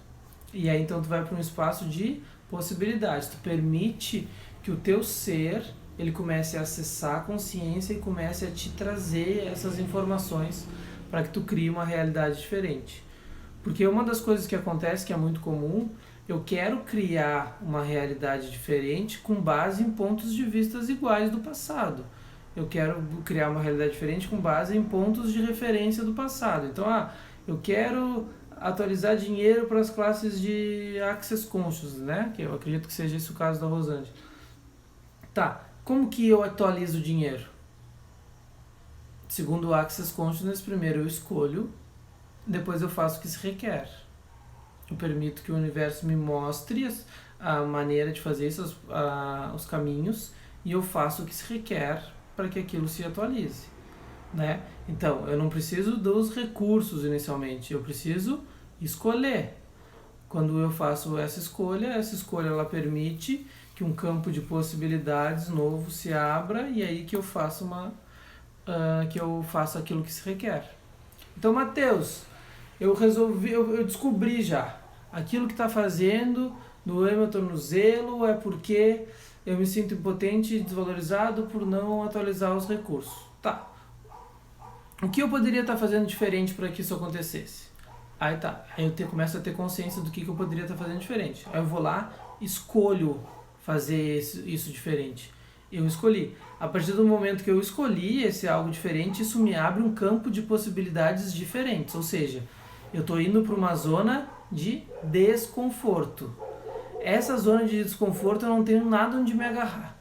E aí então tu vai para um espaço de possibilidades, tu permite que o teu ser ele comece a acessar a consciência e comece a te trazer essas informações para que tu crie uma realidade diferente. Porque uma das coisas que acontece, que é muito comum, eu quero criar uma realidade diferente com base em pontos de vista iguais do passado. Eu quero criar uma realidade diferente com base em pontos de referência do passado. Então, eu quero atualizar dinheiro para as classes de Access Consciousness, né? Que eu acredito que seja esse o caso da Rosângela. Tá, como que eu atualizo o dinheiro? Segundo o Access Consciousness, primeiro eu escolho, depois eu faço o que se requer. Eu permito que o universo me mostre a maneira de fazer isso, os caminhos, e eu faço o que se requer para que aquilo se atualize, né? Então, eu não preciso dos recursos inicialmente, eu preciso escolher. Quando eu faço essa escolha ela permite que um campo de possibilidades novo se abra e aí que eu faço aquilo que se requer. Então, Matheus, eu descobri já aquilo que está fazendo doer meu tornozelo é porque eu me sinto impotente e desvalorizado por não atualizar os recursos. Tá. O que eu poderia estar fazendo diferente para que isso acontecesse? Aí eu começo a ter consciência do que eu poderia estar fazendo diferente. Aí eu vou lá, escolho fazer isso diferente. Eu escolhi. A partir do momento que eu escolhi esse algo diferente, isso me abre um campo de possibilidades diferentes. Ou seja, eu estou indo para uma zona de desconforto. essa zona de desconforto eu não tenho nada onde me agarrar.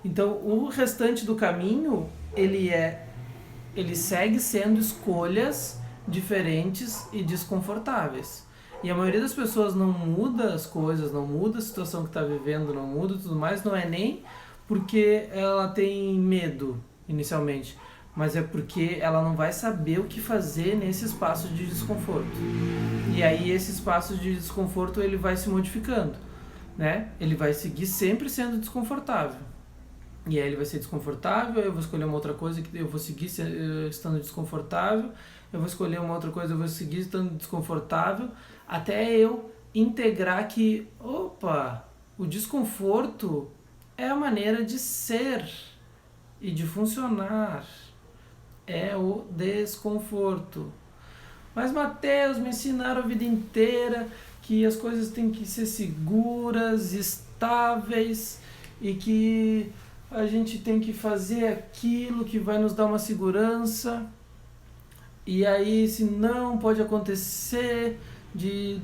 Então, o restante do caminho, ele segue sendo escolhas diferentes e desconfortáveis. E a maioria das pessoas não muda as coisas, não muda a situação que está vivendo, não muda tudo mais, não é nem porque ela tem medo inicialmente, mas é porque ela não vai saber o que fazer nesse espaço de desconforto. E aí esse espaço de desconforto ele vai se modificando, né? Ele vai seguir sempre sendo desconfortável. E aí ele vai ser desconfortável, eu vou escolher uma outra coisa que eu vou seguir estando desconfortável, eu vou escolher uma outra coisa, eu vou seguir estando desconfortável, até eu integrar que, opa, o desconforto é a maneira de ser e de funcionar. É o desconforto. Mas, Mateus, me ensinaram a vida inteira que as coisas têm que ser seguras, estáveis e que a gente tem que fazer aquilo que vai nos dar uma segurança. E aí, se não, pode acontecer de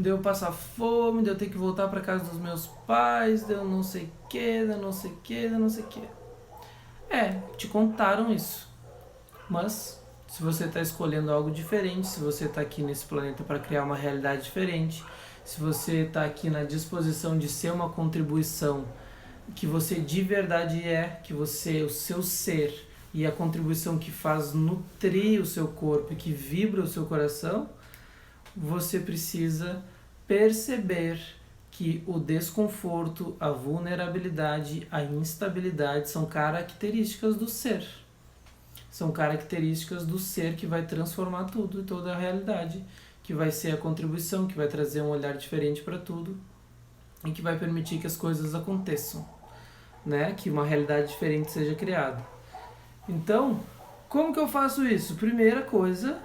eu passar fome, de eu ter que voltar para casa dos meus pais, de eu não sei o que, de eu não sei o que, de eu não sei o que. Te contaram isso. Mas, se você está escolhendo algo diferente, se você está aqui nesse planeta para criar uma realidade diferente, se você está aqui na disposição de ser uma contribuição que você de verdade que você, o seu ser e a contribuição que faz nutrir o seu corpo e que vibra o seu coração, você precisa perceber que o desconforto, a vulnerabilidade, a instabilidade são características do ser. São características do ser que vai transformar tudo e toda a realidade, que vai ser a contribuição, que vai trazer um olhar diferente para tudo e que vai permitir que as coisas aconteçam, né? Que uma realidade diferente seja criada. Então, como que eu faço isso? Primeira coisa,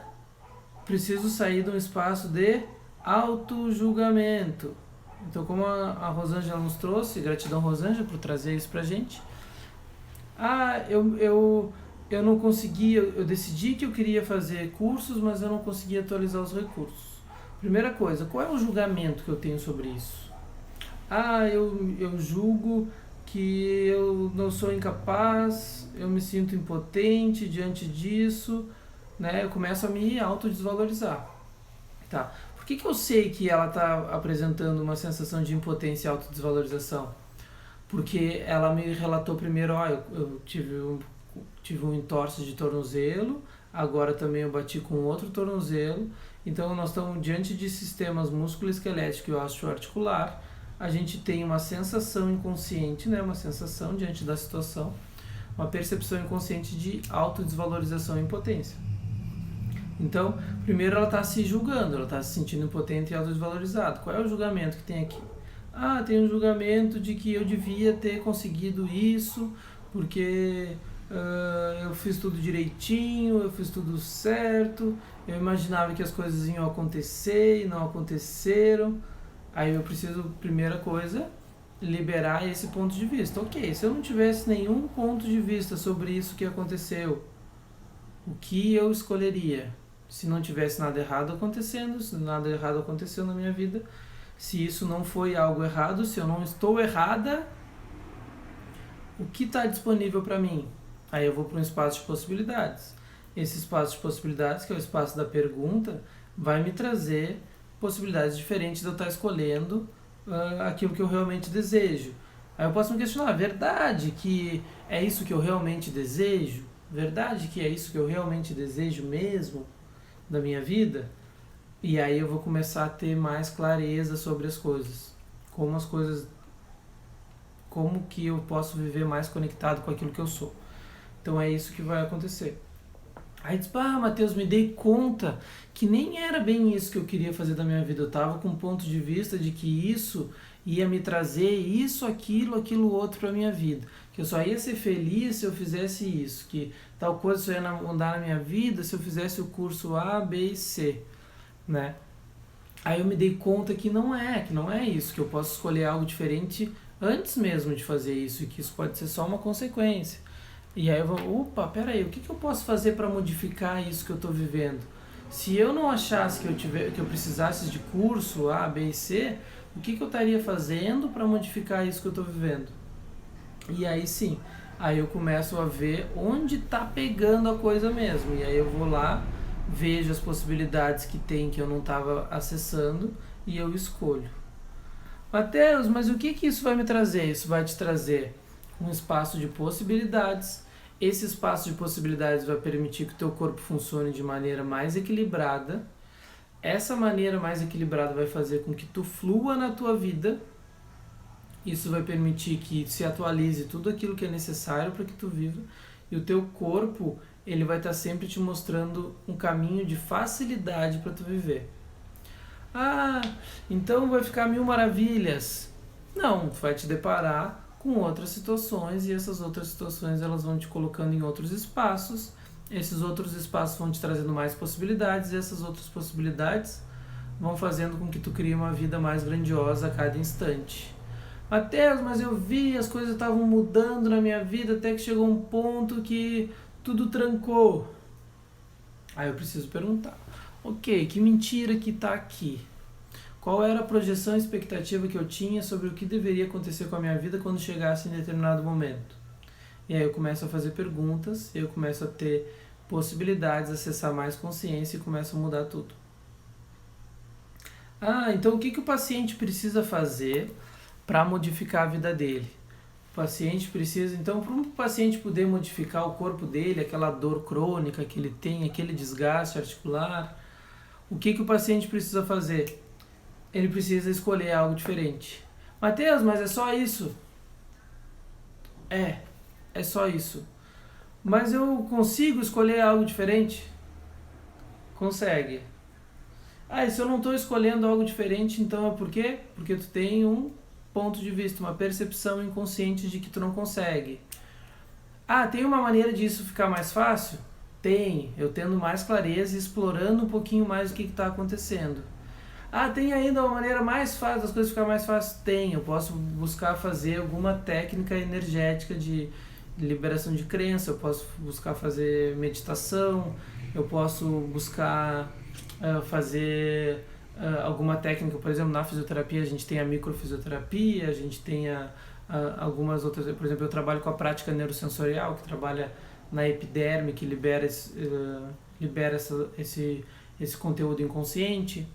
preciso sair de um espaço de auto-julgamento. Então, como a Rosângela nos trouxe, gratidão Rosângela por trazer isso pra gente. Eu não conseguia, eu decidi que eu queria fazer cursos, mas eu não conseguia atualizar os recursos. Primeira coisa, qual é o julgamento que eu tenho sobre isso? Eu julgo que eu não sou incapaz, eu me sinto impotente diante disso, né? Eu começo a me autodesvalorizar. Tá. Por que eu sei que ela está apresentando uma sensação de impotência e autodesvalorização? Porque ela me relatou primeiro, eu tive um entorse de tornozelo, agora também eu bati com outro tornozelo, então nós estamos diante de sistemas músculo-esquelético e osteoarticular, a gente tem uma sensação inconsciente, né, uma sensação diante da situação, uma percepção inconsciente de autodesvalorização e impotência. Então, primeiro ela está se julgando, ela está se sentindo impotente e autodesvalorizada. Qual é o julgamento que tem aqui? Tem um julgamento de que eu devia ter conseguido isso, porque eu fiz tudo direitinho, eu fiz tudo certo, eu imaginava que as coisas iam acontecer e não aconteceram. Aí eu preciso, primeira coisa, liberar esse ponto de vista. Ok, se eu não tivesse nenhum ponto de vista sobre isso que aconteceu, o que eu escolheria? Se não tivesse nada errado acontecendo, se nada errado aconteceu na minha vida, se isso não foi algo errado, se eu não estou errada, o que está disponível para mim? Aí eu vou para um espaço de possibilidades. Esse espaço de possibilidades, que é o espaço da pergunta, vai me trazer possibilidades diferentes de eu estar escolhendo aquilo que eu realmente desejo. Aí eu posso me questionar, verdade que é isso que eu realmente desejo? Verdade que é isso que eu realmente desejo mesmo da minha vida? E aí eu vou começar a ter mais clareza sobre as coisas. Como que eu posso viver mais conectado com aquilo que eu sou. Então é isso que vai acontecer. Aí diz, Mateus, me dei conta que nem era bem isso que eu queria fazer da minha vida. Eu estava com um ponto de vista de que isso ia me trazer isso, aquilo outro para minha vida. Que eu só ia ser feliz se eu fizesse isso. Que tal coisa só ia andar na minha vida se eu fizesse o curso A, B e C. Né? Aí eu me dei conta que não é isso. Que eu posso escolher algo diferente antes mesmo de fazer isso. E que isso pode ser só uma consequência. E aí eu vou, peraí, o que eu posso fazer para modificar isso que eu estou vivendo? Se eu não achasse que eu precisasse de curso A, B e C, o que eu estaria fazendo para modificar isso que eu estou vivendo? E aí sim, aí eu começo a ver onde está pegando a coisa mesmo. E aí eu vou lá, vejo as possibilidades que tem que eu não estava acessando e eu escolho. Mateus, mas o que isso vai me trazer? Isso vai te trazer um espaço de possibilidades. Esse espaço de possibilidades vai permitir que o teu corpo funcione de maneira mais equilibrada. Essa maneira mais equilibrada vai fazer com que tu flua na tua vida. Isso vai permitir que se atualize tudo aquilo que é necessário para que tu viva. E o teu corpo, ele vai estar sempre te mostrando um caminho de facilidade para tu viver. Ah, então vai ficar mil maravilhas. Não, tu vai te deparar com outras situações e essas outras situações elas vão te colocando em outros espaços. Esses outros espaços vão te trazendo mais possibilidades e essas outras possibilidades vão fazendo com que tu crie uma vida mais grandiosa a cada instante. Mateus, mas eu vi, as coisas estavam mudando na minha vida até que chegou um ponto que tudo trancou. Aí eu preciso perguntar, ok, que mentira que está aqui? Qual era a projeção e expectativa que eu tinha sobre o que deveria acontecer com a minha vida quando chegasse em determinado momento? E aí eu começo a fazer perguntas, eu começo a ter possibilidades, acessar mais consciência e começo a mudar tudo. Ah, então o que o paciente precisa fazer para modificar a vida dele? O paciente precisa, então, para um paciente poder modificar o corpo dele, aquela dor crônica que ele tem, aquele desgaste articular, o que o paciente precisa fazer? Ele precisa escolher algo diferente. Mateus, mas é só isso? É só isso. Mas eu consigo escolher algo diferente? Consegue. Ah, e se eu não estou escolhendo algo diferente, então é por quê? Porque tu tem um ponto de vista, uma percepção inconsciente de que tu não consegue. Ah, tem uma maneira disso ficar mais fácil? Tem, eu tendo mais clareza e explorando um pouquinho mais o que está acontecendo. Ah, tem ainda uma maneira mais fácil das coisas ficar mais fácil? Tem, eu posso buscar fazer alguma técnica energética de liberação de crença, eu posso buscar fazer meditação, eu posso buscar fazer alguma técnica, por exemplo, na fisioterapia a gente tem a microfisioterapia, a gente tem algumas outras, por exemplo, eu trabalho com a prática neurosensorial, que trabalha na epiderme, que libera esse conteúdo inconsciente.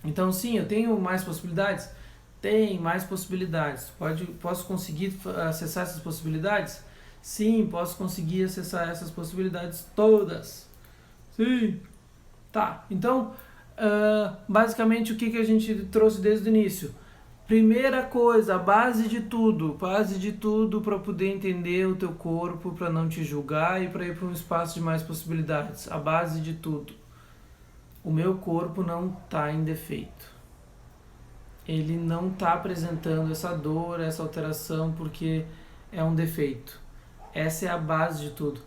Então sim, eu tenho mais possibilidades? Tem mais possibilidades. Posso conseguir acessar essas possibilidades? Sim, posso conseguir acessar essas possibilidades todas. Sim. Tá, então, basicamente o que a gente trouxe desde o início? Primeira coisa, a base de tudo para poder entender o teu corpo, para não te julgar e para ir para um espaço de mais possibilidades. A base de tudo. O meu corpo não está em defeito. Ele não está apresentando essa dor, essa alteração porque é um defeito. Essa é a base de tudo.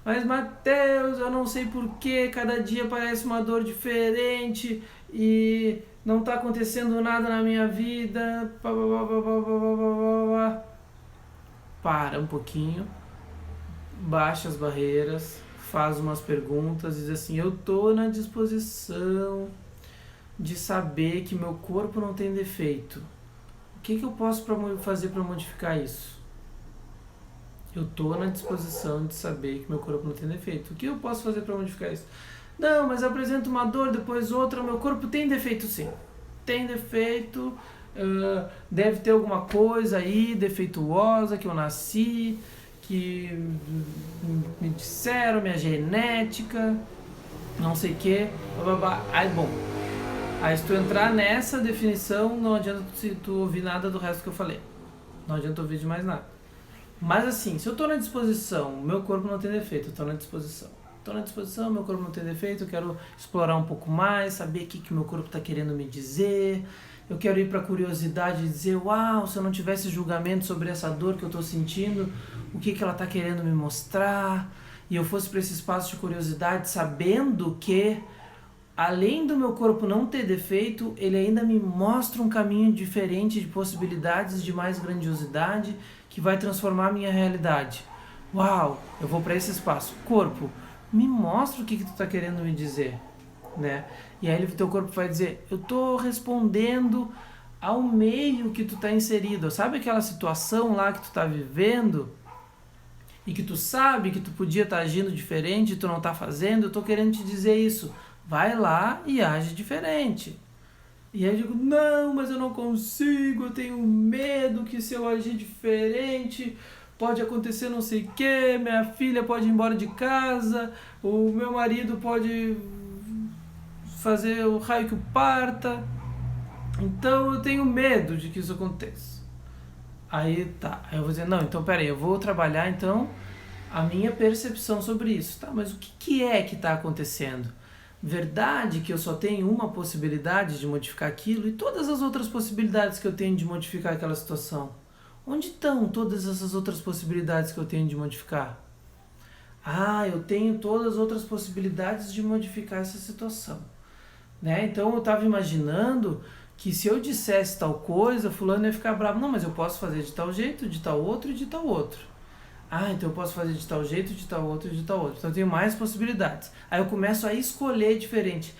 Mas Mateus, eu não sei porquê, cada dia parece uma dor diferente e não está acontecendo nada na minha vida. Para um pouquinho, baixa as barreiras, faz umas perguntas e diz assim, eu estou na disposição de saber que meu corpo não tem defeito. O que eu posso fazer para modificar isso? Eu estou na disposição de saber que meu corpo não tem defeito. O que eu posso fazer para modificar isso? Não, mas eu apresento uma dor, depois outra. Meu corpo tem defeito sim. Tem defeito. Deve ter alguma coisa aí defeituosa que eu nasci, que me disseram, minha genética, não sei o que. Aí, bom. Aí se tu entrar nessa definição, não adianta tu ouvir nada do resto que eu falei. Não adianta ouvir de mais nada. Mas assim, se eu estou na disposição, meu corpo não tem defeito, eu estou na disposição. Estou na disposição, meu corpo não tem defeito, eu quero explorar um pouco mais, saber o que meu corpo está querendo me dizer. Eu quero ir para a curiosidade e dizer, uau, se eu não tivesse julgamento sobre essa dor que eu estou sentindo, o que ela está querendo me mostrar? E eu fosse para esse espaço de curiosidade sabendo que, além do meu corpo não ter defeito, ele ainda me mostra um caminho diferente de possibilidades, de mais grandiosidade, que vai transformar a minha realidade. Uau, eu vou para esse espaço. Corpo, me mostra o que tu está querendo me dizer. né? E aí o teu corpo vai dizer, eu tô respondendo ao meio que tu tá inserido. Sabe aquela situação lá que tu tá vivendo e que tu sabe que tu podia estar agindo diferente e tu não tá fazendo? Eu tô querendo te dizer isso. Vai lá e age diferente. E aí eu digo, não, mas eu não consigo, eu tenho medo que se eu agir diferente pode acontecer não sei o que, minha filha pode ir embora de casa, o meu marido pode fazer o raio que o parta, então eu tenho medo de que isso aconteça. Aí tá, aí eu vou dizer, não, então peraí, eu vou trabalhar então a minha percepção sobre isso, tá? Mas o que é que está acontecendo? Verdade que eu só tenho uma possibilidade de modificar aquilo e todas as outras possibilidades que eu tenho de modificar aquela situação? Onde estão todas essas outras possibilidades que eu tenho de modificar? Ah, eu tenho todas as outras possibilidades de modificar essa situação, né? Então eu estava imaginando que se eu dissesse tal coisa, fulano ia ficar bravo. Não, mas eu posso fazer de tal jeito, de tal outro e de tal outro. Ah, então eu posso fazer de tal jeito, de tal outro e de tal outro. Então eu tenho mais possibilidades. Aí eu começo a escolher diferente.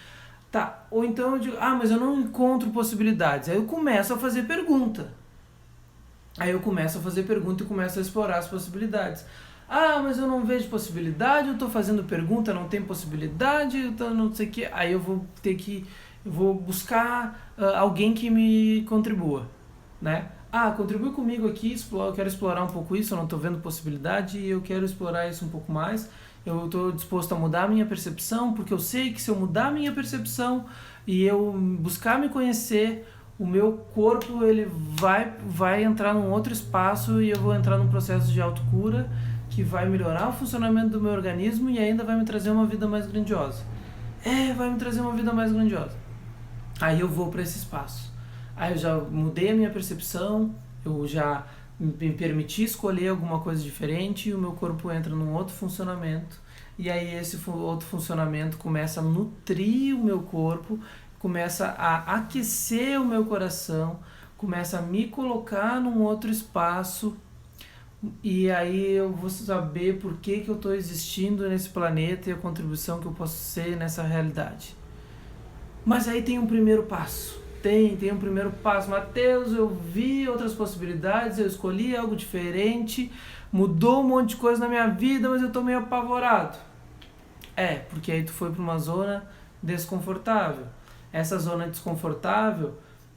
Tá, ou então eu digo, ah, mas eu não encontro possibilidades. Aí eu começo a fazer pergunta. Aí eu começo a fazer pergunta e começo a explorar as possibilidades. Ah, mas eu não vejo possibilidade, eu estou fazendo pergunta, não tem possibilidade, então não sei o que. Aí eu vou ter que, eu vou buscar alguém que me contribua, né? Ah, contribui comigo aqui, eu quero explorar um pouco isso, eu não estou vendo possibilidade e eu quero explorar isso um pouco mais. Eu estou disposto a mudar a minha percepção, porque eu sei que se eu mudar a minha percepção e eu buscar me conhecer, o meu corpo ele vai entrar num outro espaço e eu vou entrar num processo de autocura que vai melhorar o funcionamento do meu organismo e ainda vai me trazer uma vida mais grandiosa. Vai me trazer uma vida mais grandiosa. Aí eu vou para esse espaço. Aí eu já mudei a minha percepção, eu já me permiti escolher alguma coisa diferente e o meu corpo entra num outro funcionamento. E aí esse outro funcionamento começa a nutrir o meu corpo, começa a aquecer o meu coração, começa a me colocar num outro espaço. E aí eu vou saber por que eu estou existindo nesse planeta e a contribuição que eu posso ser nessa realidade. Mas aí tem um primeiro passo. Tem um primeiro passo. Mateus, eu vi outras possibilidades, eu escolhi algo diferente, mudou um monte de coisa na minha vida, mas eu tô meio apavorado. Porque aí tu foi para uma zona desconfortável. Essa zona desconfortável,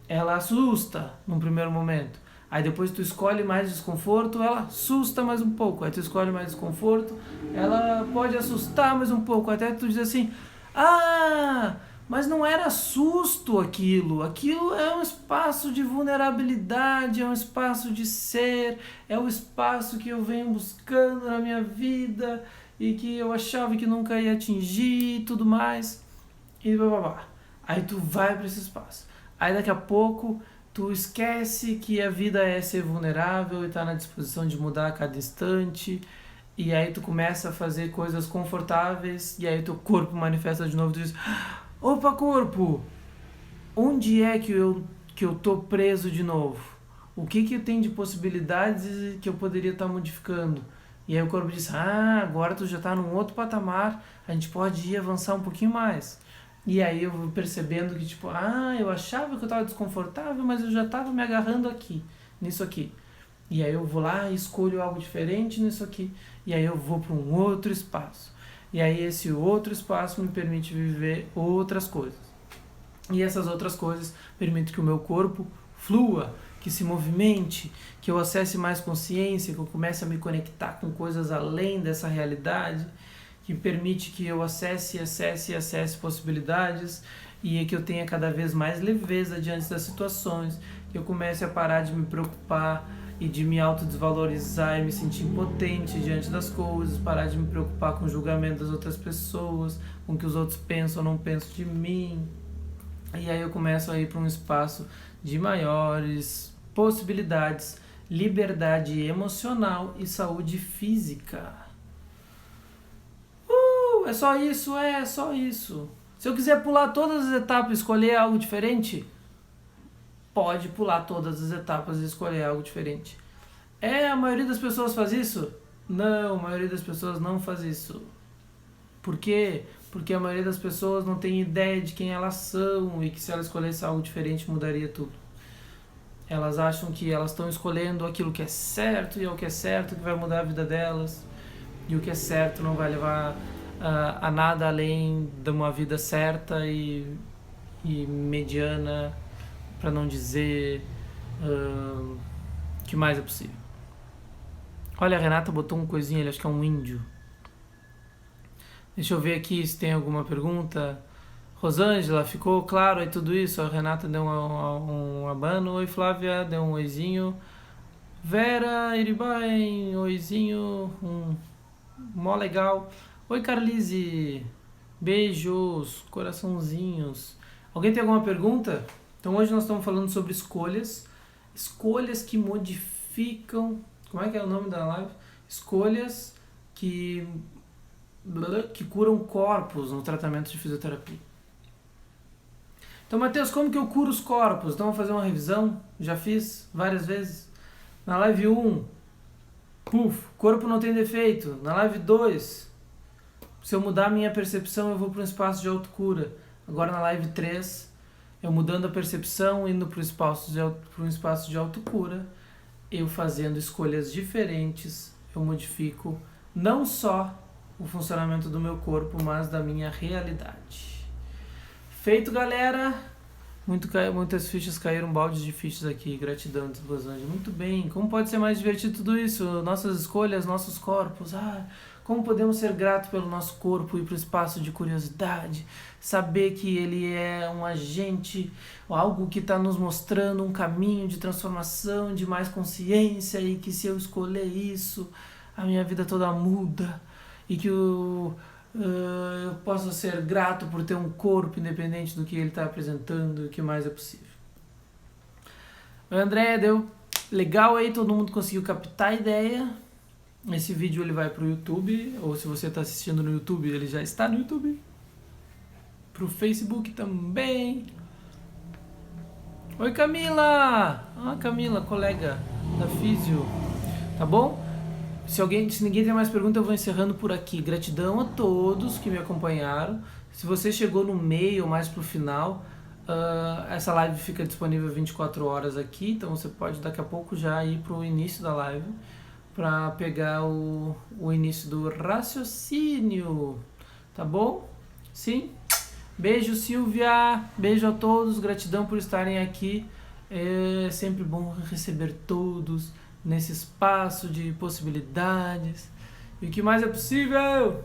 ela assusta num primeiro momento. Aí depois tu escolhe mais desconforto, ela assusta mais um pouco. Aí tu escolhe mais desconforto, ela pode assustar mais um pouco. Até tu diz assim, mas não era susto aquilo. Aquilo é um espaço de vulnerabilidade, é um espaço de ser, é o espaço que eu venho buscando na minha vida e que eu achava que nunca ia atingir e tudo mais. E blá blá blá. Aí tu vai para esse espaço. Aí daqui a pouco tu esquece que a vida é ser vulnerável e tá na disposição de mudar a cada instante. E aí tu começa a fazer coisas confortáveis e aí teu corpo manifesta de novo. Tu diz, opa, corpo, onde é que eu tô preso de novo? O que tem de possibilidades que eu poderia estar modificando? E aí o corpo diz, agora tu já tá num outro patamar, a gente pode ir avançar um pouquinho mais. E aí eu vou percebendo que tipo, eu achava que eu tava desconfortável, mas eu já tava me agarrando aqui, nisso aqui. E aí eu vou lá e escolho algo diferente nisso aqui. E aí eu vou para um outro espaço. E aí esse outro espaço me permite viver outras coisas. E essas outras coisas permitem que o meu corpo flua, que se movimente, que eu acesse mais consciência, que eu comece a me conectar com coisas além dessa realidade, que permite que eu acesse possibilidades e que eu tenha cada vez mais leveza diante das situações, que eu comece a parar de me preocupar e de me autodesvalorizar e me sentir impotente diante das coisas, parar de me preocupar com o julgamento das outras pessoas, com o que os outros pensam ou não pensam de mim. E aí eu começo a ir para um espaço de maiores possibilidades, liberdade emocional e saúde física. É só isso, é só isso. Se eu quiser pular todas as etapas e escolher algo diferente, pode pular todas as etapas e escolher algo diferente. A maioria das pessoas faz isso? Não, a maioria das pessoas não faz isso. Por quê? porque a maioria das pessoas não tem ideia de quem elas são e que se elas escolhessem algo diferente mudaria tudo. Elas acham que elas estão escolhendo aquilo que é certo e é o que é certo que vai mudar a vida delas, e o que é certo não vai levar a nada além de uma vida certa e mediana, para não dizer que mais é possível. Olha, a Renata botou uma coisinha ali, acho que é um índio. Deixa eu ver aqui se tem alguma pergunta. Rosângela, ficou claro aí tudo isso? A Renata deu um abano. Oi, Flávia, deu um oizinho. Vera, Iribai, oizinho. Mó legal. Oi, Carlise. Beijos, coraçãozinhos. Alguém tem alguma pergunta? Então hoje nós estamos falando sobre escolhas. Escolhas que modificam... Como é que é o nome da live? Escolhas que curam corpos no tratamento de fisioterapia. Então, Matheus, como que eu curo os corpos? Então, vamos fazer uma revisão. Já fiz várias vezes. Na live 1, corpo não tem defeito. Na live 2, se eu mudar a minha percepção, eu vou para um espaço de autocura. Agora, na live 3, eu mudando a percepção, indo para um espaço de autocura, eu fazendo escolhas diferentes, eu modifico não só o funcionamento do meu corpo, mas da minha realidade. Feito, galera! Muitas fichas caíram, baldes de fichas aqui. Gratidão, Rosângela. Muito bem. Como pode ser mais divertido tudo isso? Nossas escolhas, nossos corpos. Como podemos ser gratos pelo nosso corpo e para o espaço de curiosidade. Saber que ele é um agente, algo que está nos mostrando um caminho de transformação, de mais consciência, e que se eu escolher isso, a minha vida toda muda. E que eu posso ser grato por ter um corpo independente do que ele está apresentando e o que mais é possível. Oi, André, deu legal aí, todo mundo conseguiu captar a ideia. Esse vídeo ele vai pro YouTube, ou se você está assistindo no YouTube, ele já está no YouTube. Pro Facebook também. Oi, Camila! Camila, colega da Físio. Tá bom? Se ninguém tem mais pergunta, eu vou encerrando por aqui. Gratidão a todos que me acompanharam. Se você chegou no meio ou mais pro final, essa live fica disponível 24 horas aqui, então você pode daqui a pouco já ir pro início da live para pegar o início do raciocínio, tá bom? Sim? Beijo, Silvia! Beijo a todos, gratidão por estarem aqui. É sempre bom receber todos nesse espaço de possibilidades. E o que mais é possível?